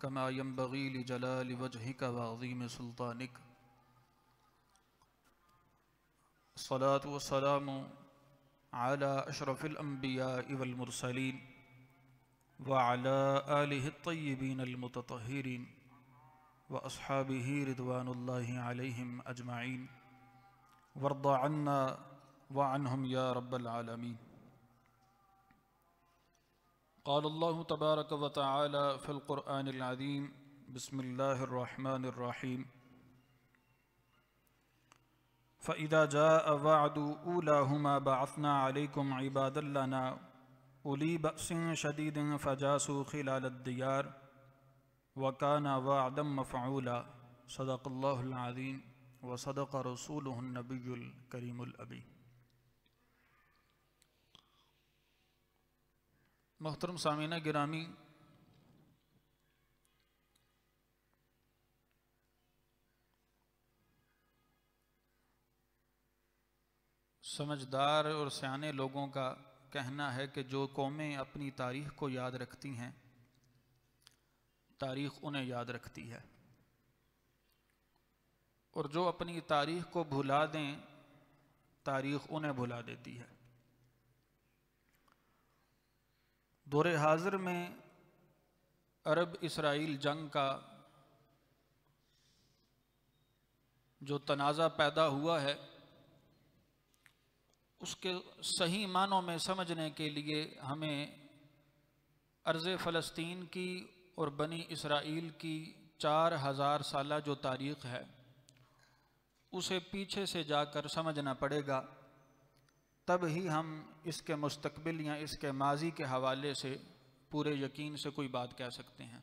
كما ينبغي لجلال وجهك وعظيم سلطانك. الصلاة والسلام على أشرف الأنبياء والمرسلين وعلى آله الطيبين المتطهرين وأصحابه رضوان الله عليهم أجمعين وارض عنا وعنهم يا رب العالمين. قال الله تبارك وتعالى في القرآن العظيم: بسم الله الرحمن الرحيم. فإذا جاء وعد أولاهما بعثنا عليكم عبادا لنا أولي بأس شديد فجاسوا خلال الديار وكان وعدا مفعولا. صدق الله العظيم وصدق رسوله النبي الكريم الأبي. محترم سامعین گرامی، سمجھدار اور سیانے لوگوں کا کہنا ہے کہ جو قومیں اپنی تاریخ کو یاد رکھتی ہیں، تاریخ انہیں یاد رکھتی ہے، اور جو اپنی تاریخ کو بھلا دیں، تاریخ انہیں بھلا دیتی ہے. دور حاضر میں عرب اسرائیل جنگ کا جو تنازع پیدا ہوا ہے، اس کے صحیح معنوں میں سمجھنے کے لیے ہمیں ارض فلسطین کی اور بنی اسرائیل کی 4000 سالہ جو تاریخ ہے اسے پیچھے سے جا کر سمجھنا پڑے گا، تب ہی ہم اس کے مستقبل یا اس کے ماضی کے حوالے سے پورے یقین سے کوئی بات کہہ سکتے ہیں.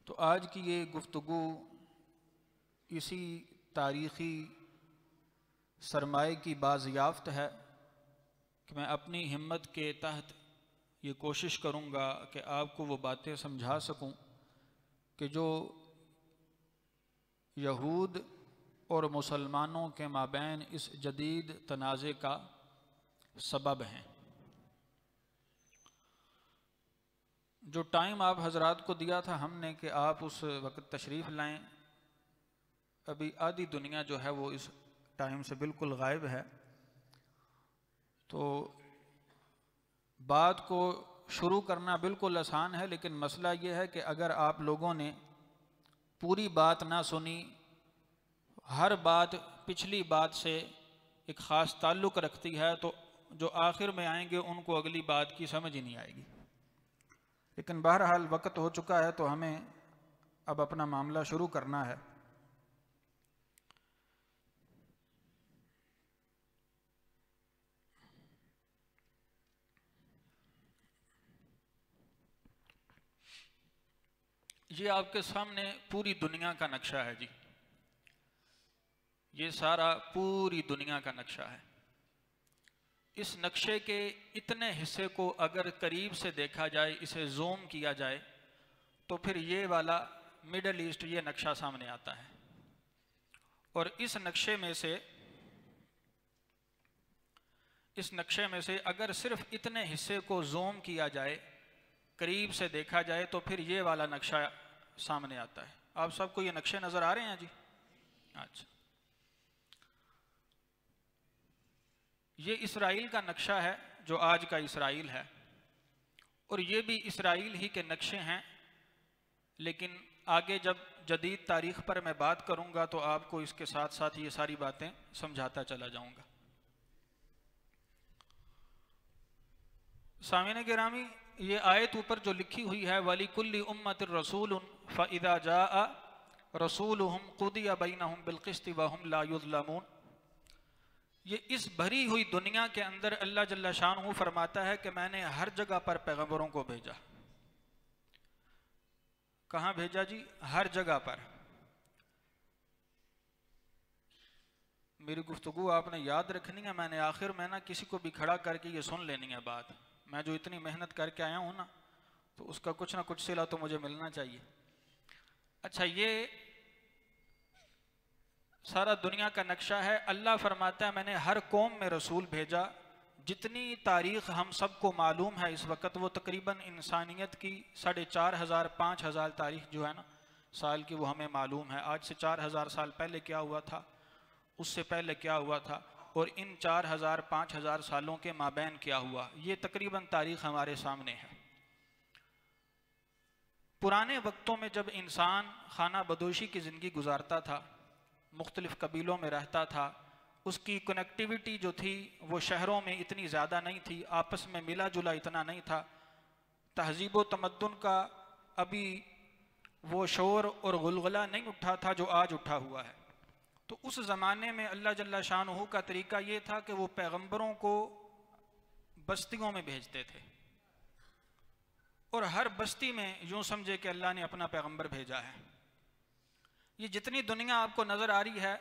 تو آج کی یہ گفتگو اسی تاریخی سرمائے کی بازیافت ہے کہ میں اپنی ہمت کے تحت یہ کوشش کروں گا کہ آپ کو وہ باتیں سمجھا سکوں کہ جو یہود اور مسلمانوں کے مابین اس جدید تنازع کا سبب ہیں. جو ٹائم آپ حضرات کو دیا تھا ہم نے کہ آپ اس وقت تشریف لائیں، ابھی آدھی دنیا جو ہے وہ اس ٹائم سے بالکل غائب ہے. تو بات کو شروع کرنا بالکل آسان ہے، لیکن مسئلہ یہ ہے کہ اگر آپ لوگوں نے پوری بات نہ سنی، ہر بات پچھلی بات سے ایک خاص تعلق رکھتی ہے، تو جو آخر میں آئیں گے ان کو اگلی بات کی سمجھ ہی نہیں آئے گی. لیکن بہرحال وقت ہو چکا ہے تو ہمیں اب اپنا معاملہ شروع کرنا ہے. یہ آپ کے سامنے پوری دنیا کا نقشہ ہے جی، یہ سارا پوری دنیا کا نقشہ ہے. اس نقشے کے اتنے حصے کو اگر قریب سے دیکھا جائے، اسے زوم کیا جائے، تو پھر یہ والا مڈل ایسٹ یہ نقشہ سامنے آتا ہے. اور اس نقشے میں سے اگر صرف اتنے حصے کو زوم کیا جائے، قریب سے دیکھا جائے، تو پھر یہ والا نقشہ سامنے آتا ہے. آپ سب کو یہ نقشے نظر آ رہے ہیں جی؟ اچھا، یہ اسرائیل کا نقشہ ہے جو آج کا اسرائیل ہے، اور یہ بھی اسرائیل ہی کے نقشے ہیں، لیکن آگے جب جدید تاریخ پر میں بات کروں گا تو آپ کو اس کے ساتھ ساتھ یہ ساری باتیں سمجھاتا چلا جاؤں گا. سامعین گرامی، یہ آیت اوپر جو لکھی ہوئی ہے وَلِكُلِّ أُمَّةٍ رَسُولٌ فَإِذَا جَاءَ رَسُولُهُمْ قُضِيَ بَيْنَهُمْ بِالْقِسْطِ وَهُمْ لَا يُظْلَمُونَ، یہ اس بھری ہوئی دنیا کے اندر اللہ جل شانہ فرماتا ہے کہ میں نے ہر جگہ پر پیغمبروں کو بھیجا. کہاں بھیجا جی؟ ہر جگہ پر. میری گفتگو آپ نے یاد رکھنی ہے، میں نے آخر میں نا کسی کو بھی کھڑا کر کے یہ سن لینی ہے بات. میں جو اتنی محنت کر کے آیا ہوں نا، تو اس کا کچھ نہ کچھ صلہ تو مجھے ملنا چاہیے. اچھا، یہ سارا دنیا کا نقشہ ہے. اللہ فرماتا ہے میں نے ہر قوم میں رسول بھیجا جتنی تاریخ ہم سب کو معلوم ہے اس وقت وہ تقریباً انسانیت کی 4,500 5,000 تاریخ جو ہے نا سال کی وہ ہمیں معلوم ہے. آج سے 4,000 سال پہلے کیا ہوا تھا، اس سے پہلے کیا ہوا تھا، اور ان 4,000 5,000 سالوں کے مابین کیا ہوا، یہ تقریباً تاریخ ہمارے سامنے ہے. پرانے وقتوں میں جب انسان خانہ بدوشی کی زندگی گزارتا تھا، مختلف قبیلوں میں رہتا تھا، اس کی کنیکٹیویٹی جو تھی وہ شہروں میں اتنی زیادہ نہیں تھی، آپس میں ملا جلا اتنا نہیں تھا، تہذیب و تمدن کا ابھی وہ شور اور غلغلہ نہیں اٹھا تھا جو آج اٹھا ہوا ہے. تو اس زمانے میں اللہ جل شانہ کا طریقہ یہ تھا کہ وہ پیغمبروں کو بستیوں میں بھیجتے تھے، اور ہر بستی میں یوں سمجھے کہ اللہ نے اپنا پیغمبر بھیجا ہے. یہ جتنی دنیا آپ کو نظر آ رہی ہے،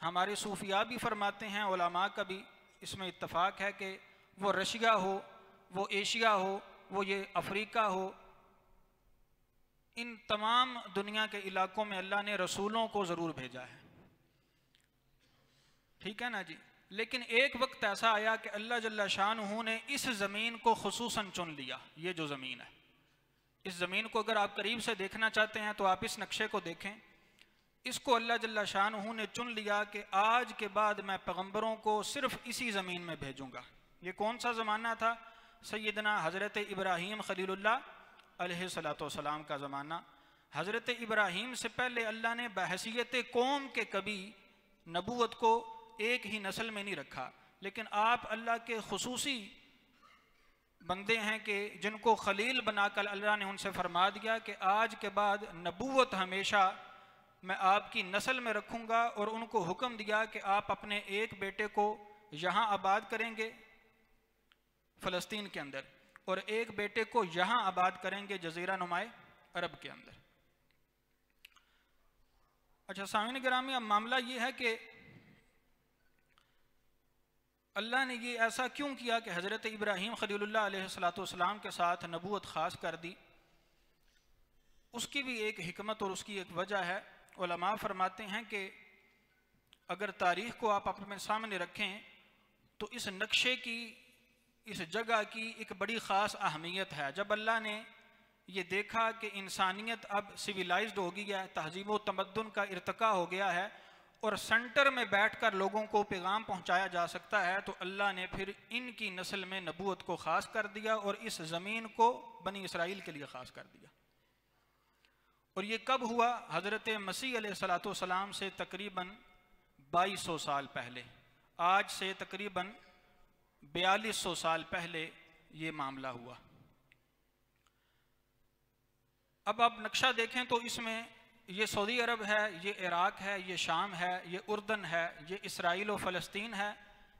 ہمارے صوفیاء بھی فرماتے ہیں، علماء کا بھی اس میں اتفاق ہے کہ وہ رشیا ہو، وہ ایشیا ہو، وہ یہ افریقہ ہو، ان تمام دنیا کے علاقوں میں اللہ نے رسولوں کو ضرور بھیجا ہے. ٹھیک ہے نا جی. لیکن ایک وقت ایسا آیا کہ اللہ جل شانہ نے اس زمین کو خصوصاً چن لیا. یہ جو زمین ہے، اس زمین کو اگر آپ قریب سے دیکھنا چاہتے ہیں تو آپ اس نقشے کو دیکھیں. اس کو اللہ جل شانہ نے چن لیا کہ آج کے بعد میں پیغمبروں کو صرف اسی زمین میں بھیجوں گا. یہ کون سا زمانہ تھا؟ سیدنا حضرت ابراہیم خلیل اللہ علیہ السلام کا زمانہ. حضرت ابراہیم سے پہلے اللہ نے بحیثیت قوم کے کبھی نبوت کو ایک ہی نسل میں نہیں رکھا، لیکن آپ اللہ کے خصوصی بندے ہیں کہ جن کو خلیل بنا کر اللہ نے ان سے فرما دیا کہ آج کے بعد نبوت ہمیشہ میں آپ کی نسل میں رکھوں گا، اور ان کو حکم دیا کہ آپ اپنے ایک بیٹے کو یہاں آباد کریں گے فلسطین کے اندر، اور ایک بیٹے کو یہاں آباد کریں گے جزیرہ نمائے عرب کے اندر. اچھا سامعین گرامی، اب معاملہ یہ ہے کہ اللہ نے یہ ایسا کیوں کیا کہ حضرت ابراہیم خلیل اللہ علیہ السلام کے ساتھ نبوت خاص کر دی؟ اس کی بھی ایک حکمت اور اس کی ایک وجہ ہے. علماء فرماتے ہیں کہ اگر تاریخ کو آپ اپنے سامنے رکھیں تو اس نقشے کی، اس جگہ کی ایک بڑی خاص اہمیت ہے. جب اللہ نے یہ دیکھا کہ انسانیت اب سویلائزڈ ہو گئی ہے، تہذیب و تمدن کا ارتقاء ہو گیا ہے، اور سنٹر میں بیٹھ کر لوگوں کو پیغام پہنچایا جا سکتا ہے، تو اللہ نے پھر ان کی نسل میں نبوت کو خاص کر دیا اور اس زمین کو بنی اسرائیل کے لیے خاص کر دیا. اور یہ کب ہوا؟ حضرت مسیح علیہ السلام سے تقریباً 2200 سال پہلے، آج سے تقریباً 4200 سال پہلے یہ معاملہ ہوا. اب آپ نقشہ دیکھیں تو اس میں یہ سعودی عرب ہے، یہ عراق ہے، یہ شام ہے، یہ اردن ہے، یہ اسرائیل و فلسطین ہے،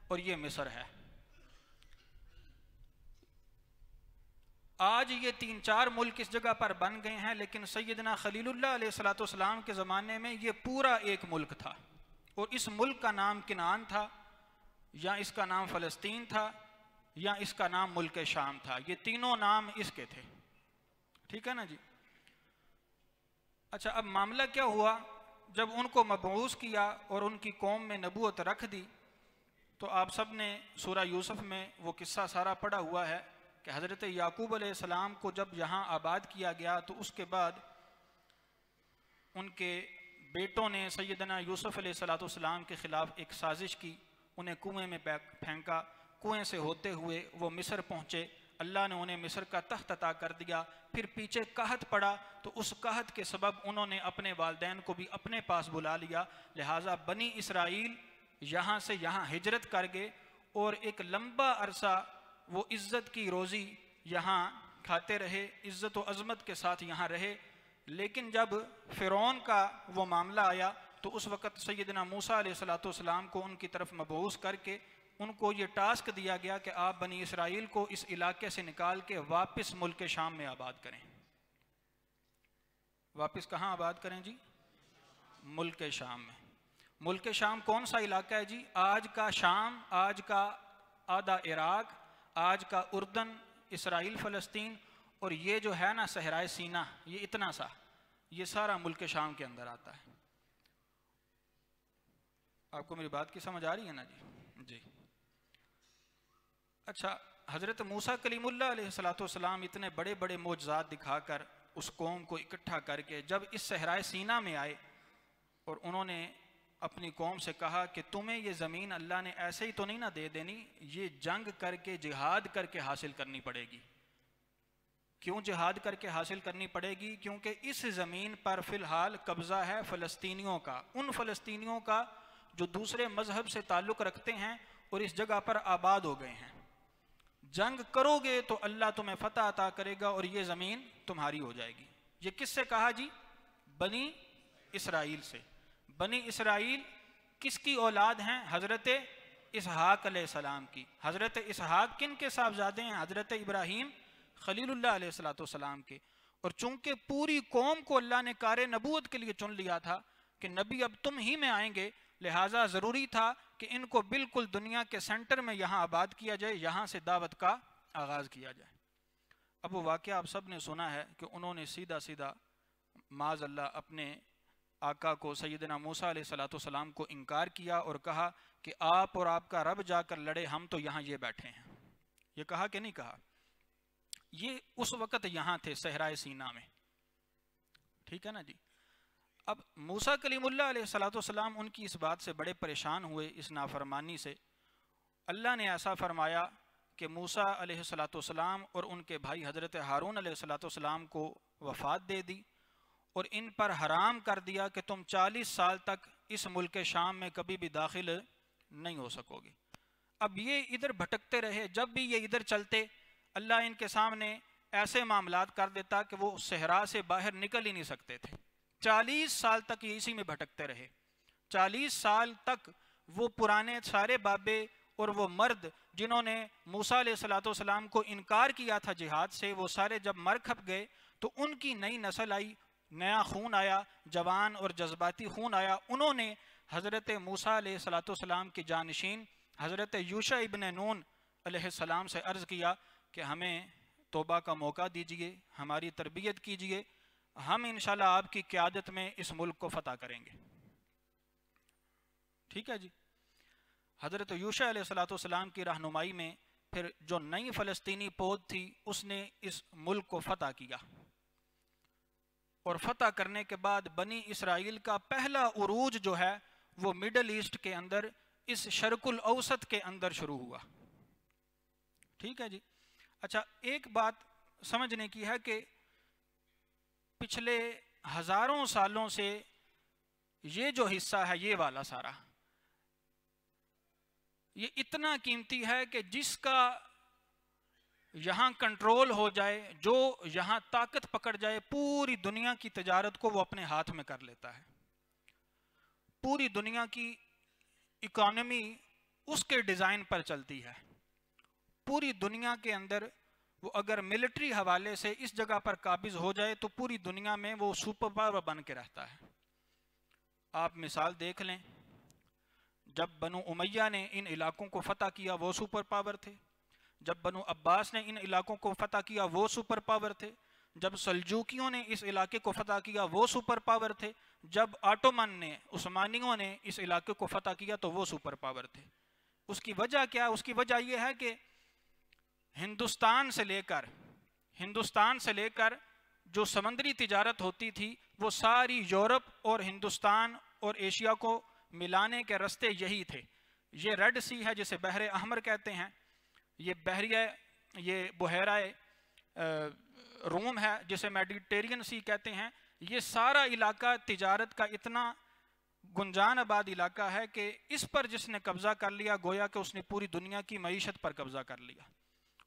اور یہ مصر ہے. آج یہ 3-4 ملک اس جگہ پر بن گئے ہیں، لیکن سیدنا خلیل اللہ علیہ السلام کے زمانے میں یہ پورا ایک ملک تھا، اور اس ملک کا نام کنعان تھا، یا اس کا نام فلسطین تھا، یا اس کا نام ملک شام تھا. یہ تینوں نام اس کے تھے. ٹھیک ہے نا جی. اچھا اب معاملہ کیا ہوا؟ جب ان کو مبعوث کیا اور ان کی قوم میں نبوت رکھ دی، تو آپ سب نے سورہ یوسف میں وہ قصہ سارا پڑھا ہوا ہے کہ حضرت یعقوب علیہ السلام کو جب یہاں آباد کیا گیا تو اس کے بعد ان کے بیٹوں نے سیدنا یوسف علیہ السلام کے خلاف ایک سازش کی، انہیں کنویں میں پھینکا، کنویں سے ہوتے ہوئے وہ مصر پہنچے، اللہ نے انہیں مصر کا تخت عطا کر دیا. پھر پیچھے قحط پڑا تو اس قحط کے سبب انہوں نے اپنے والدین کو بھی اپنے پاس بلا لیا، لہٰذا بنی اسرائیل یہاں سے یہاں ہجرت کر گئے، اور ایک لمبا عرصہ وہ عزت کی روزی یہاں کھاتے رہے، عزت و عظمت کے ساتھ یہاں رہے. لیکن جب فرعون کا وہ معاملہ آیا تو اس وقت سیدنا موسیٰ علیہ السلام کو ان کی طرف مبعوث کر کے ان کو یہ ٹاسک دیا گیا کہ آپ بنی اسرائیل کو اس علاقے سے نکال کے واپس ملک شام میں آباد کریں. واپس کہاں آباد کریں جی؟ ملک شام میں. ملک شام کون سا علاقہ ہے جی؟ آج کا شام، آج کا آدھا عراق، آج کا اردن، اسرائیل، فلسطین، اور یہ جو ہے نا صحرائے سینا، یہ اتنا سا، یہ سارا ملک شام کے اندر آتا ہے. آپ کو میری بات کی سمجھ آ رہی ہے نا جی؟ جی. اچھا، حضرت موسیٰ کلیم اللہ علیہ السلام اتنے بڑے بڑے معجزات دکھا کر اس قوم کو اکٹھا کر کے جب اس صحرائے سینا میں آئے اور انہوں نے اپنی قوم سے کہا کہ تمہیں یہ زمین اللہ نے ایسے ہی تو نہیں نہ دے دینی، یہ جنگ کر کے جہاد کر کے حاصل کرنی پڑے گی۔ کیوں جہاد کر کے حاصل کرنی پڑے گی؟ کیونکہ اس زمین پر فی الحال قبضہ ہے فلسطینیوں کا، ان فلسطینیوں کا جو دوسرے مذہب سے تعلق رکھتے ہیں اور اس جگہ پر آباد ہو گئے ہیں۔ جنگ کرو گے تو اللہ تمہیں فتح عطا کرے گا اور یہ زمین تمہاری ہو جائے گی۔ یہ کس سے کہا جی؟ بنی اسرائیل سے۔ بنی اسرائیل کس کی اولاد ہیں؟ حضرت اسحاق علیہ السلام کی۔ حضرت اسحاق کن کے صاحبزادے ہیں؟ حضرت ابراہیم خلیل اللہ علیہ السلام کے۔ اور چونکہ پوری قوم کو اللہ نے کار نبوت کے لیے چن لیا تھا کہ نبی اب تم ہی میں آئیں گے، لہٰذا ضروری تھا کہ ان کو بالکل دنیا کے سینٹر میں یہاں آباد کیا جائے، یہاں سے دعوت کا آغاز کیا جائے۔ اب وہ واقعہ آپ سب نے سنا ہے کہ انہوں نے سیدھا سیدھا معاذ اللہ اپنے آقا کو سیدنا موسیٰ علیہ السلام کو انکار کیا اور کہا کہ آپ اور آپ کا رب جا کر لڑے، ہم تو یہاں یہ بیٹھے ہیں۔ یہ کہا کہ نہیں کہا؟ یہ اس وقت یہاں تھے صحرائے سینا میں، ٹھیک ہے نا جی۔ اب موسیٰ کلیم اللہ علیہ السلام ان کی اس بات سے بڑے پریشان ہوئے، اس نافرمانی سے۔ اللہ نے ایسا فرمایا کہ موسیٰ علیہ السلام اور ان کے بھائی حضرت ہارون علیہ السلام کو وفات دے دی اور ان پر حرام کر دیا کہ تم 40 سال تک اس ملک شام میں کبھی بھی داخل نہیں ہو سکو گے۔ اب یہ ادھر بھٹکتے رہے، جب بھی یہ ادھر چلتے اللہ ان کے سامنے ایسے معاملات کر دیتا کہ وہ صحرا سے باہر نکل ہی نہیں سکتے تھے۔ 40 سال تک یہ اسی میں بھٹکتے رہے۔ 40 سال تک وہ پرانے سارے بابے اور وہ مرد جنہوں نے موسیٰ علیہ السلام کو انکار کیا تھا جہاد سے، وہ سارے جب مر کھپ گئے تو ان کی نئی نسل آئی، نیا خون آیا، جوان اور جذباتی خون آیا۔ انہوں نے حضرت موسیٰ علیہ السلام کی جانشین حضرت یوشع ابن نون علیہ السلام سے عرض کیا کہ ہمیں توبہ کا موقع دیجئے، ہماری تربیت کیجئے، ہم انشاءاللہ آپ کی قیادت میں اس ملک کو فتح کریں گے۔ ٹھیک ہے جی۔ حضرت یوشع علیہ السلام کی رہنمائی میں پھر جو نئی فلسطینی پود تھی اس نے اس ملک کو فتح کیا، اور فتح کرنے کے بعد بنی اسرائیل کا پہلا عروج جو ہے وہ مڈل ایسٹ کے اندر، اس شرق الاوسط کے اندر شروع ہوا۔ ٹھیک ہے جی۔ اچھا، ایک بات سمجھنے کی ہے کہ پچھلے ہزاروں سالوں سے یہ جو حصہ ہے، یہ والا سارا، یہ اتنا قیمتی ہے کہ جس کا یہاں کنٹرول ہو جائے، جو یہاں طاقت پکڑ جائے، پوری دنیا کی تجارت کو وہ اپنے ہاتھ میں کر لیتا ہے۔ پوری دنیا کی اکانومی اس کے ڈیزائن پر چلتی ہے۔ پوری دنیا کے اندر وہ اگر ملٹری حوالے سے اس جگہ پر قابض ہو جائے تو پوری دنیا میں وہ سپر پاور بن کے رہتا ہے۔ آپ مثال دیکھ لیں، جب بنو امیہ نے ان علاقوں کو فتح کیا وہ سپر پاور تھے، جب بنو عباس نے ان علاقوں کو فتح کیا وہ سپر پاور تھے، جب سلجوکیوں نے اس علاقے کو فتح کیا وہ سپر پاور تھے، جب آٹومن نے، عثمانیوں نے اس علاقے کو فتح کیا تو وہ سپر پاور تھے۔ اس کی وجہ کیا؟ اس کی وجہ یہ ہے کہ ہندوستان سے لے کر جو سمندری تجارت ہوتی تھی وہ ساری یورپ اور ہندوستان اور ایشیا کو ملانے کے رستے یہی تھے۔ یہ ریڈ سی ہے جسے بحر احمر کہتے ہیں، یہ بحیرہ روم ہے جسے میڈیٹرین سی کہتے ہیں۔ یہ سارا علاقہ تجارت کا اتنا گنجان آباد علاقہ ہے کہ اس پر جس نے قبضہ کر لیا گویا کہ اس نے پوری دنیا کی معیشت پر قبضہ کر لیا۔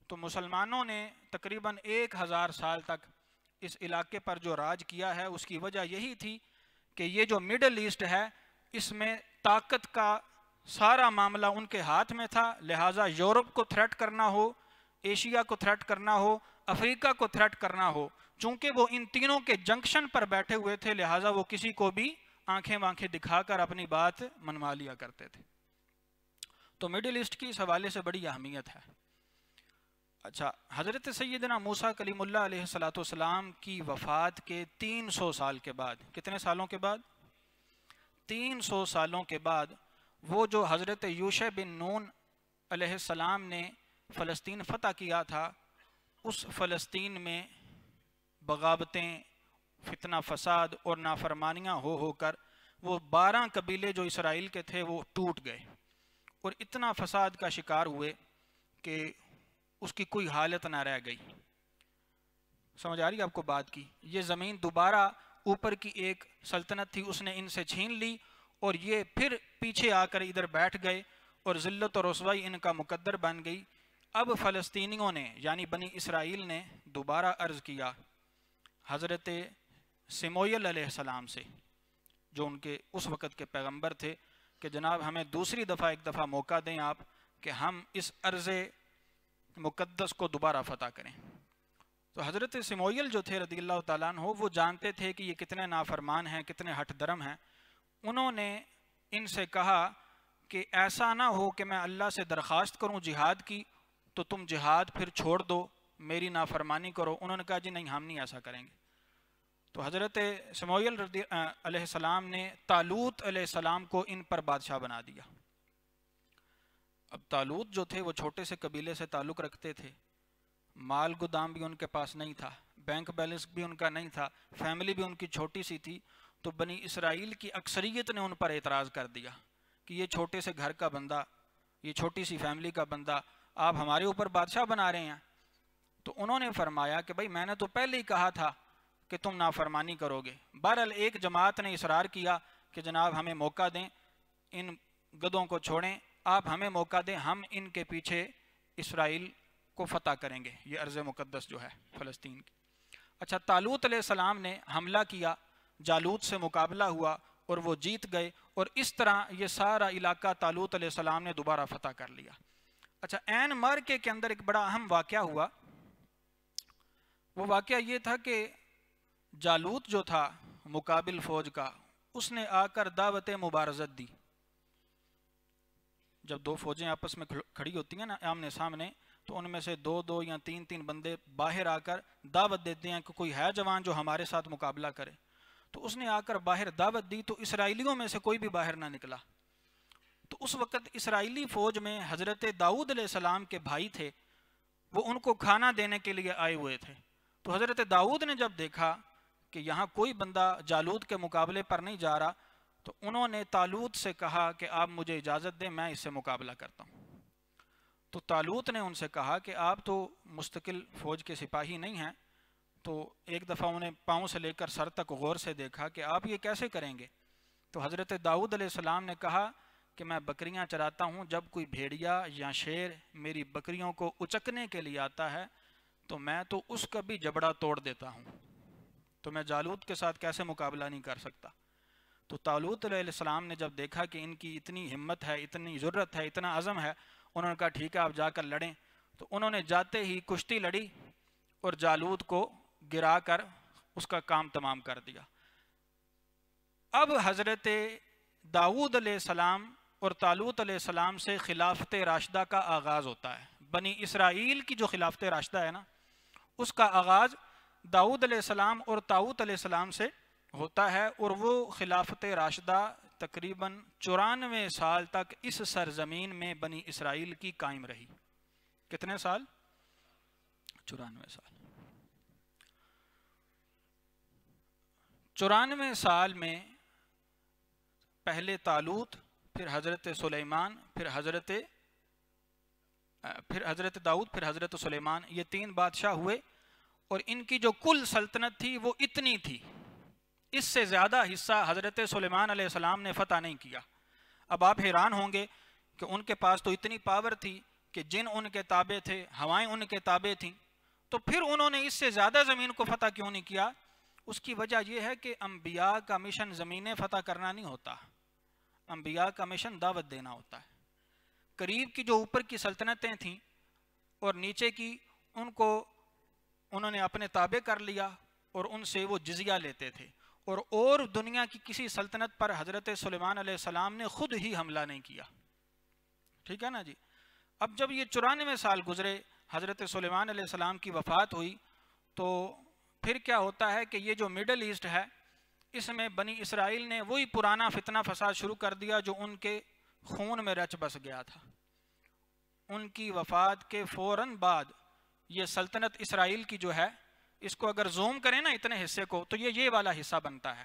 تو مسلمانوں نے تقریباً 1000 سال تک اس علاقے پر جو راج کیا ہے، اس کی وجہ یہی تھی کہ یہ جو مڈل ایسٹ ہے اس میں طاقت کا سارا معاملہ ان کے ہاتھ میں تھا، لہٰذا یورپ کو تھریٹ کرنا ہو، ایشیا کو تھریٹ کرنا ہو، افریقہ کو تھریٹ کرنا ہو، چونکہ وہ ان تینوں کے جنکشن پر بیٹھے ہوئے تھے، لہٰذا وہ کسی کو بھی آنکھیں وانکھیں دکھا کر اپنی بات منوا لیا کرتے تھے۔ تو مڈل ایسٹ کی اس حوالے سے بڑی اہمیت ہے۔ اچھا، حضرت سیدنا موسیٰ کلیم اللہ علیہ السلام کی وفات کے 300 سال کے بعد، کتنے سالوں کے بعد؟ 300 سالوں کے بعد وہ جو حضرت یوشع بن نون علیہ السلام نے فلسطین فتح کیا تھا اس فلسطین میں بغاوتیں، فتنہ فساد اور نافرمانیاں ہو کر وہ 12 قبیلے جو اسرائیل کے تھے وہ ٹوٹ گئے اور اتنا فساد کا شکار ہوئے کہ اس کی کوئی حالت نہ رہ گئی۔ سمجھ آ رہی ہے آپ کو بات کی؟ یہ زمین دوبارہ اوپر کی ایک سلطنت تھی، اس نے ان سے چھین لی اور یہ پھر پیچھے آ کر ادھر بیٹھ گئے اور ذلت اور رسوائی ان کا مقدر بن گئی۔ اب فلسطینیوں نے یعنی بنی اسرائیل نے دوبارہ عرض کیا حضرت سموئیل علیہ السلام سے، جو ان کے اس وقت کے پیغمبر تھے، کہ جناب ہمیں دوسری دفعہ ایک دفعہ موقع دیں آپ کہ ہم اس ارض مقدس کو دوبارہ فتح کریں۔ تو حضرت سموئیل جو تھے رضی اللہ تعالیٰ عنہ، وہ جانتے تھے کہ یہ کتنے نافرمان ہیں، کتنے ہٹ درم ہیں۔ انہوں نے ان سے کہا کہ ایسا نہ ہو کہ میں اللہ سے درخواست کروں جہاد کی تو تم جہاد پھر چھوڑ دو، میری نافرمانی کرو۔ انہوں نے کہا جی نہیں، ہم نہیں ایسا کریں گے۔ تو حضرت سموئیل علیہ السلام نے طالوت علیہ السلام کو ان پر بادشاہ بنا دیا۔ اب طالوت جو تھے وہ چھوٹے سے قبیلے سے تعلق رکھتے تھے، مال گودام بھی ان کے پاس نہیں تھا، بینک بیلنس بھی ان کا نہیں تھا، فیملی بھی ان کی چھوٹی سی تھی۔ تو بنی اسرائیل کی اکثریت نے ان پر اعتراض کر دیا کہ یہ چھوٹے سے گھر کا بندہ، یہ چھوٹی سی فیملی کا بندہ آپ ہمارے اوپر بادشاہ بنا رہے ہیں۔ تو انہوں نے فرمایا کہ بھائی میں نے تو پہلے ہی کہا تھا کہ تم نافرمانی کرو گے۔ بہرحال ایک جماعت نے اصرار کیا کہ جناب ہمیں موقع دیں، ان گدوں کو چھوڑیں، آپ ہمیں موقع دیں، ہم ان کے پیچھے اسرائیل کو فتح کریں گے، یہ ارض مقدس جو ہے فلسطین کی۔ اچھا، طالوت علیہ السلام نے حملہ کیا، جالوت سے مقابلہ ہوا اور وہ جیت گئے، اور اس طرح یہ سارا علاقہ طالوت علیہ السلام نے دوبارہ فتح کر لیا۔ اچھا، عین معرکے کے اندر ایک بڑا اہم واقعہ ہوا۔ وہ واقعہ یہ تھا کہ جالوت جو تھا مقابل فوج کا، اس نے آ کر دعوت مبارزت دی۔ جب دو فوجیں آپس میں کھڑی ہوتی ہیں نا آمنے سامنے، تو ان میں سے دو دو یا تین تین بندے باہر آ کر دعوت دیتے ہیں کہ کوئی ہے جوان جو ہمارے ساتھ مقابلہ کرے۔ تو اس نے آ کر باہر دعوت دی تو اسرائیلیوں میں سے کوئی بھی باہر نہ نکلا۔ تو اس وقت اسرائیلی فوج میں حضرت داؤد علیہ السلام کے بھائی تھے، وہ ان کو کھانا دینے کے لیے آئے ہوئے تھے۔ تو حضرت داؤد نے جب دیکھا کہ یہاں کوئی بندہ جالوت کے مقابلے پر نہیں جا رہا، تو انہوں نے طالوت سے کہا کہ آپ مجھے اجازت دیں، میں اس سے مقابلہ کرتا ہوں۔ تو طالوت نے ان سے کہا کہ آپ تو مستقل فوج کے سپاہی نہیں ہیں۔ تو ایک دفعہ انہیں پاؤں سے لے کر سر تک غور سے دیکھا کہ آپ یہ کیسے کریں گے؟ تو حضرت داؤد علیہ السلام نے کہا کہ میں بکریاں چراتا ہوں، جب کوئی بھیڑیا یا شیر میری بکریوں کو اچکنے کے لیے آتا ہے تو میں تو اس کا بھی جبڑا توڑ دیتا ہوں، تو میں جالوت کے ساتھ کیسے مقابلہ نہیں کر سکتا۔ تو طالوت علیہ السلام نے جب دیکھا کہ ان کی اتنی ہمت ہے، اتنی جرت ہے، اتنا عزم ہے، انہوں نے کہا ٹھیک ہے آپ جا کر لڑیں۔ تو انہوں نے جاتے ہی کشتی لڑی اور جالوت کو گرا کر اس کا کام تمام کر دیا۔ اب حضرت داؤد علیہ السلام اور طالوت علیہ السلام سے خلافت راشدہ کا آغاز ہوتا ہے۔ بنی اسرائیل کی جو خلافت راشدہ ہے نا، اس کا آغاز داؤد علیہ السلام اور طالوت علیہ السلام سے ہوتا ہے، اور وہ خلافت راشدہ تقریباً 94 سال تک اس سرزمین میں بنی اسرائیل کی قائم رہی۔ کتنے سال؟ 94 سال۔ 94 سال میں پہلے طالوت، پھر حضرت سلیمان، پھر حضرت داؤد، پھر حضرت سلیمان، یہ 3 بادشاہ ہوئے، اور ان کی جو کل سلطنت تھی وہ اتنی تھی، اس سے زیادہ حصہ حضرت سلیمان علیہ السلام نے فتح نہیں کیا۔ اب آپ حیران ہوں گے کہ ان کے پاس تو اتنی پاور تھی کہ جن ان کے تابع تھے، ہوائیں ان کے تابع تھیں، تو پھر انہوں نے اس سے زیادہ زمین کو فتح کیوں نہیں کیا؟ اس کی وجہ یہ ہے کہ انبیاء کا مشن زمینیں فتح کرنا نہیں ہوتا، انبیاء کا مشن دعوت دینا ہوتا ہے۔ قریب کی جو اوپر کی سلطنتیں تھیں اور نیچے کی، ان کو انہوں نے اپنے تابع کر لیا اور ان سے وہ جزیہ لیتے تھے، اور دنیا کی کسی سلطنت پر حضرت سلیمان علیہ السلام نے خود ہی حملہ نہیں کیا۔ ٹھیک ہے نا جی؟ اب جب یہ 94 سال گزرے، حضرت سلیمان علیہ السلام کی وفات ہوئی، تو پھر کیا ہوتا ہے کہ یہ جو مڈل ایسٹ ہے، اس میں بنی اسرائیل نے وہی پرانا فتنہ فساد شروع کر دیا جو ان کے خون میں رچ بس گیا تھا۔ ان کی وفات کے فوراً بعد یہ سلطنت اسرائیل کی جو ہے، اس کو اگر زوم کریں نا اتنے حصے کو، تو یہ والا حصہ بنتا ہے۔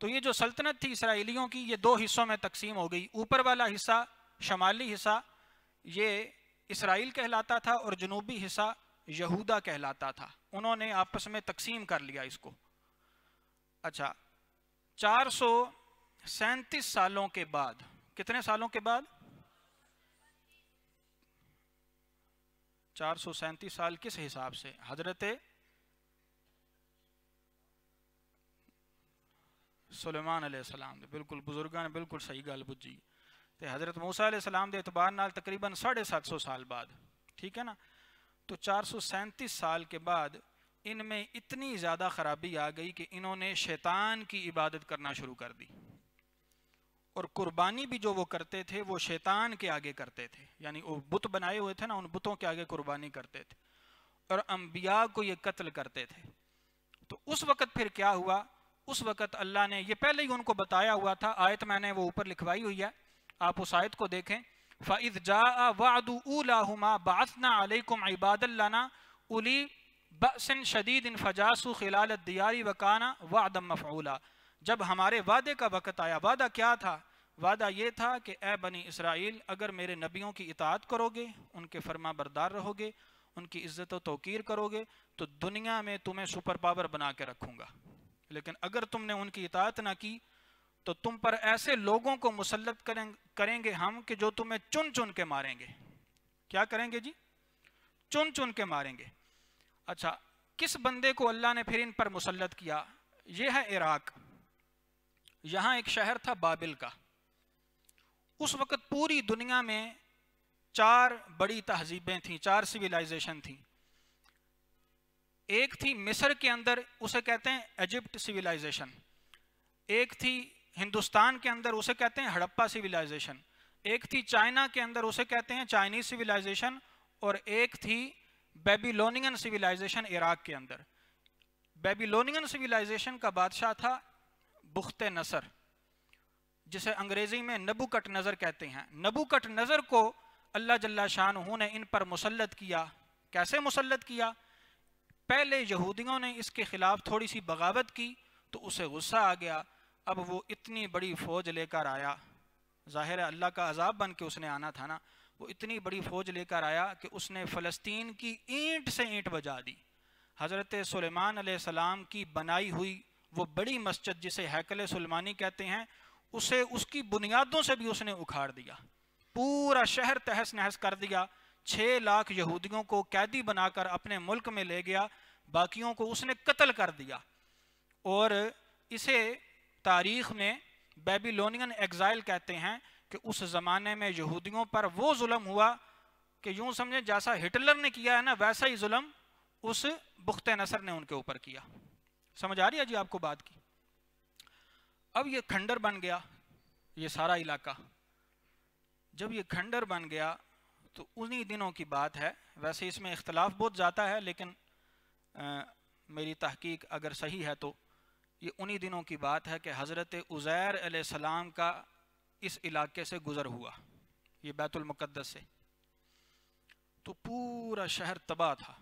تو یہ جو سلطنت تھی اسرائیلیوں کی، یہ دو حصوں میں تقسیم ہو گئی۔ اوپر والا حصہ، شمالی حصہ، یہ اسرائیل کہلاتا تھا، اور جنوبی حصہ یہودا کہلاتا تھا۔ انہوں نے آپس میں تقسیم کر لیا اس کو۔ اچھا، 437 سالوں کے بعد، کتنے سالوں کے بعد؟ 437 سال کس حساب سے؟ حضرت سلیمان علیہ السلام دے، بالکل بزرگاں نے بالکل صحیح گل بجی، تے حضرت موسیٰ علیہ السلام دے اعتبار نال تقریباً 750 سال بعد، ٹھیک ہے نا؟ تو 437 سال کے بعد ان میں اتنی زیادہ خرابی آ گئی کہ انہوں نے شیطان کی عبادت کرنا شروع کر دی، اور قربانی بھی جو وہ کرتے تھے وہ شیطان کے آگے کرتے تھے، یعنی وہ بت بنائے ہوئے تھے نا، ان بتوں کے آگے قربانی کرتے تھے، اور انبیاء کو یہ قتل کرتے تھے۔ تو اس وقت پھر کیا ہوا؟ اس وقت اللہ نے یہ پہلے ہی ان کو بتایا ہوا تھا، آیت میں نے وہ اوپر لکھوائی ہوئی ہے، آپ اس آیت کو دیکھیں۔ فَإِذْ جَاءَ وَعْدُ أُولَاهُمَا بَعَثْنَا عَلَيْكُمْ عِبَادًا لَنَا أُولِي بَأْسٍ شَدِيدٍ فَجَاسُوا خِلَالَ الدِّيَارِ وَكَانَ وَعْدًا مَفْعُولًا۔ جب ہمارے وعدے کا وقت آیا، وعدہ کیا تھا؟ وعدہ یہ تھا کہ اے بنی اسرائیل، اگر میرے نبیوں کی اطاعت کرو گے، ان کے فرما بردار رہو گے، ان کی عزت و توقیر کرو گے، تو دنیا میں تمہیں سپر پاور بنا کے رکھوں گا، لیکن اگر تم نے ان کی اطاعت نہ کی تو تم پر ایسے لوگوں کو مسلط کریں گے ہم کہ جو تمہیں چن چن کے ماریں گے۔ کیا کریں گے جی؟ چن چن کے ماریں گے۔ اچھا، کس بندے کو اللہ نے پھر ان پر مسلط کیا؟ یہ ہے عراق۔ یہاں ایک شہر تھا بابل کا۔ اس وقت پوری دنیا میں 4 بڑی تہذیبیں تھیں، 4 سویلائزیشن تھیں۔ ایک تھی مصر کے اندر، اسے کہتے ہیں ایجپٹ سویلائزیشن۔ ایک تھی ہندوستان کے اندر، اسے کہتے ہیں ہڑپا سویلائزیشن۔ ایک تھی چائنا کے اندر، اسے کہتے ہیں چائنیز سویلائزیشن۔ اور ایک تھی بیبیلونین سویلائزیشن عراق کے اندر۔ بیبیلونین سویلائزیشن کا بادشاہ تھا بخت نصر، جسے انگریزی میں نبوکٹ نظر کہتے ہیں۔ نبوکٹ نظر کو اللہ جل شانہ نے ان پر مسلط کیا۔ کیسے مسلط کیا؟ پہلے یہودیوں نے اس کے خلاف تھوڑی سی بغاوت کی تو اسے غصہ آ گیا، اب وہ اتنی بڑی فوج لے کر آیا، ظاہر ہے اللہ کا عذاب بن کے اس نے آنا تھا نا، وہ اتنی بڑی فوج لے کر آیا کہ اس نے فلسطین کی اینٹ سے اینٹ بجا دی۔ حضرت سلیمان علیہ السلام کی بنائی ہوئی وہ بڑی مسجد جسے ہیکل سلیمانی کہتے ہیں، اسے اس کی بنیادوں سے بھی اس نے اکھاڑ دیا، پورا شہر تہس نہس کر دیا۔ 6 لاکھ یہودیوں کو قیدی بنا کر اپنے ملک میں لے گیا، باقیوں کو اس نے قتل کر دیا۔ اور اسے تاریخ میں بیبیلونین ایگزائل کہتے ہیں کہ اس زمانے میں یہودیوں پر وہ ظلم ہوا کہ یوں سمجھیں جیسا ہٹلر نے کیا ہے نا، ویسا ہی ظلم اس بخت نصر نے ان کے اوپر کیا۔ سمجھ آ رہی ہے جی آپ کو بات کی؟ اب یہ کھنڈر بن گیا یہ سارا علاقہ۔ جب یہ کھنڈر بن گیا تو انہی دنوں کی بات ہے، ویسے اس میں اختلاف بہت جاتا ہے، لیکن میری تحقیق اگر صحیح ہے تو یہ انہی دنوں کی بات ہے کہ حضرت عزیر علیہ السلام کا اس علاقے سے گزر ہوا، یہ بیت المقدس سے، تو پورا شہر تباہ تھا۔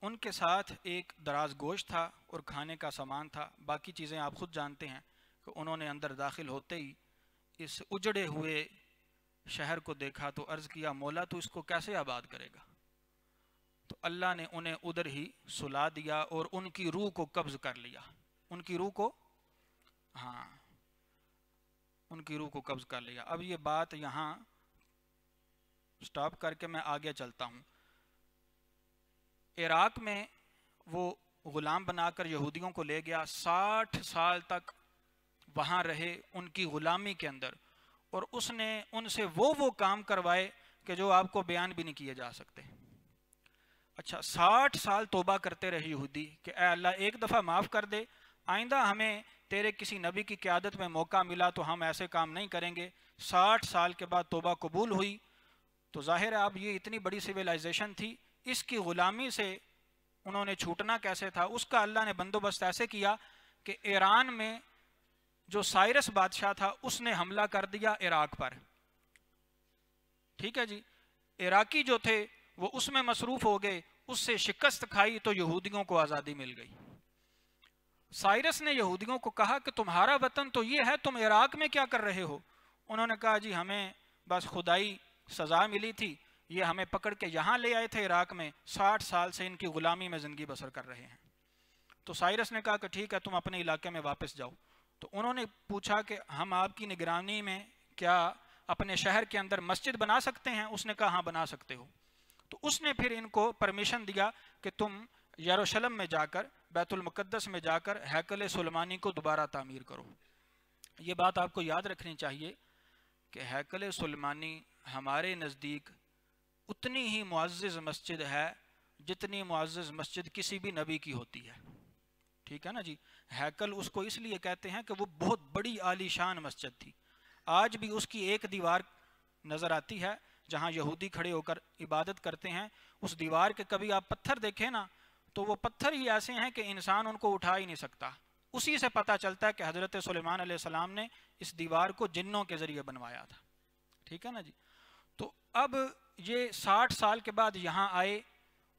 ان کے ساتھ ایک دراز گوشت تھا اور کھانے کا سامان تھا، باقی چیزیں آپ خود جانتے ہیں کہ انہوں نے اندر داخل ہوتے ہی اس اجڑے ہوئے شہر کو دیکھا تو عرض کیا مولا تو اس کو کیسے آباد کرے گا؟ تو اللہ نے انہیں ادھر ہی سلا دیا اور ان کی روح کو قبض کر لیا۔ ان کی روح کو ان کی روح کو قبض کر لیا۔ اب یہ بات یہاں سٹاپ کر کے میں آگے چلتا ہوں۔ عراق میں وہ غلام بنا کر یہودیوں کو لے گیا، 60 سال تک وہاں رہے ان کی غلامی کے اندر، اور اس نے ان سے وہ کام کروائے کہ جو آپ کو بیان بھی نہیں کیے جا سکتے۔ اچھا، 60 سال توبہ کرتے رہے یہودی کہ اے اللہ ایک دفعہ معاف کر دے، آئندہ ہمیں تیرے کسی نبی کی قیادت میں موقع ملا تو ہم ایسے کام نہیں کریں گے۔ 60 سال کے بعد توبہ قبول ہوئی تو ظاہر ہے اب یہ اتنی بڑی سویلائزیشن تھی، اس کی غلامی سے انہوں نے چھوٹنا کیسے تھا؟ اس کا اللہ نے بندوبست ایسے کیا کہ ایران میں جو سائرس بادشاہ تھا اس نے حملہ کر دیا عراق پر، ٹھیک ہے جی، عراقی جو تھے وہ اس میں مصروف ہو گئے، اس سے شکست کھائی تو یہودیوں کو آزادی مل گئی۔ سائرس نے یہودیوں کو کہا کہ تمہارا وطن تو یہ ہے، تم عراق میں کیا کر رہے ہو؟ انہوں نے کہا جی ہمیں بس خدائی سزا ملی تھی، یہ ہمیں پکڑ کے یہاں لے آئے تھے عراق میں، 60 سال سے ان کی غلامی میں زندگی بسر کر رہے ہیں۔ تو سائرس نے کہا کہ ٹھیک ہے تم اپنے علاقے میں واپس جاؤ۔ تو انہوں نے پوچھا کہ ہم آپ کی نگرانی میں کیا اپنے شہر کے اندر مسجد بنا سکتے ہیں؟ اس نے کہا ہاں بنا سکتے ہو۔ تو اس نے پھر ان کو پرمیشن دیا کہ تم یروشلم میں جا کر، بیت المقدس میں جا کر ہیکل سلیمانی کو دوبارہ تعمیر کرو۔ یہ بات آپ کو یاد رکھنی چاہیے کہ ہیکل سلیمانی ہمارے نزدیک اتنی ہی معزز مسجد ہے جتنی معزز مسجد کسی بھی نبی کی ہوتی ہے، ٹھیک ہے نا جی۔ ہیکل اس کو اس لیے کہتے ہیں کہ وہ بہت بڑی عالی شان مسجد تھی۔ آج بھی اس کی ایک دیوار نظر آتی ہے جہاں یہودی کھڑے ہو کر عبادت کرتے ہیں، اس دیوار کے کبھی آپ پتھر دیکھیں نا تو وہ پتھر ہی ایسے ہیں کہ انسان ان کو اٹھا ہی نہیں سکتا۔ اسی سے پتہ چلتا ہے کہ حضرت سلیمان علیہ السلام نے اس دیوار کو جنوں کے ذریعے بنوایا تھا، ٹھیک ہے نا جی۔ تو اب یہ 60 سال کے بعد یہاں آئے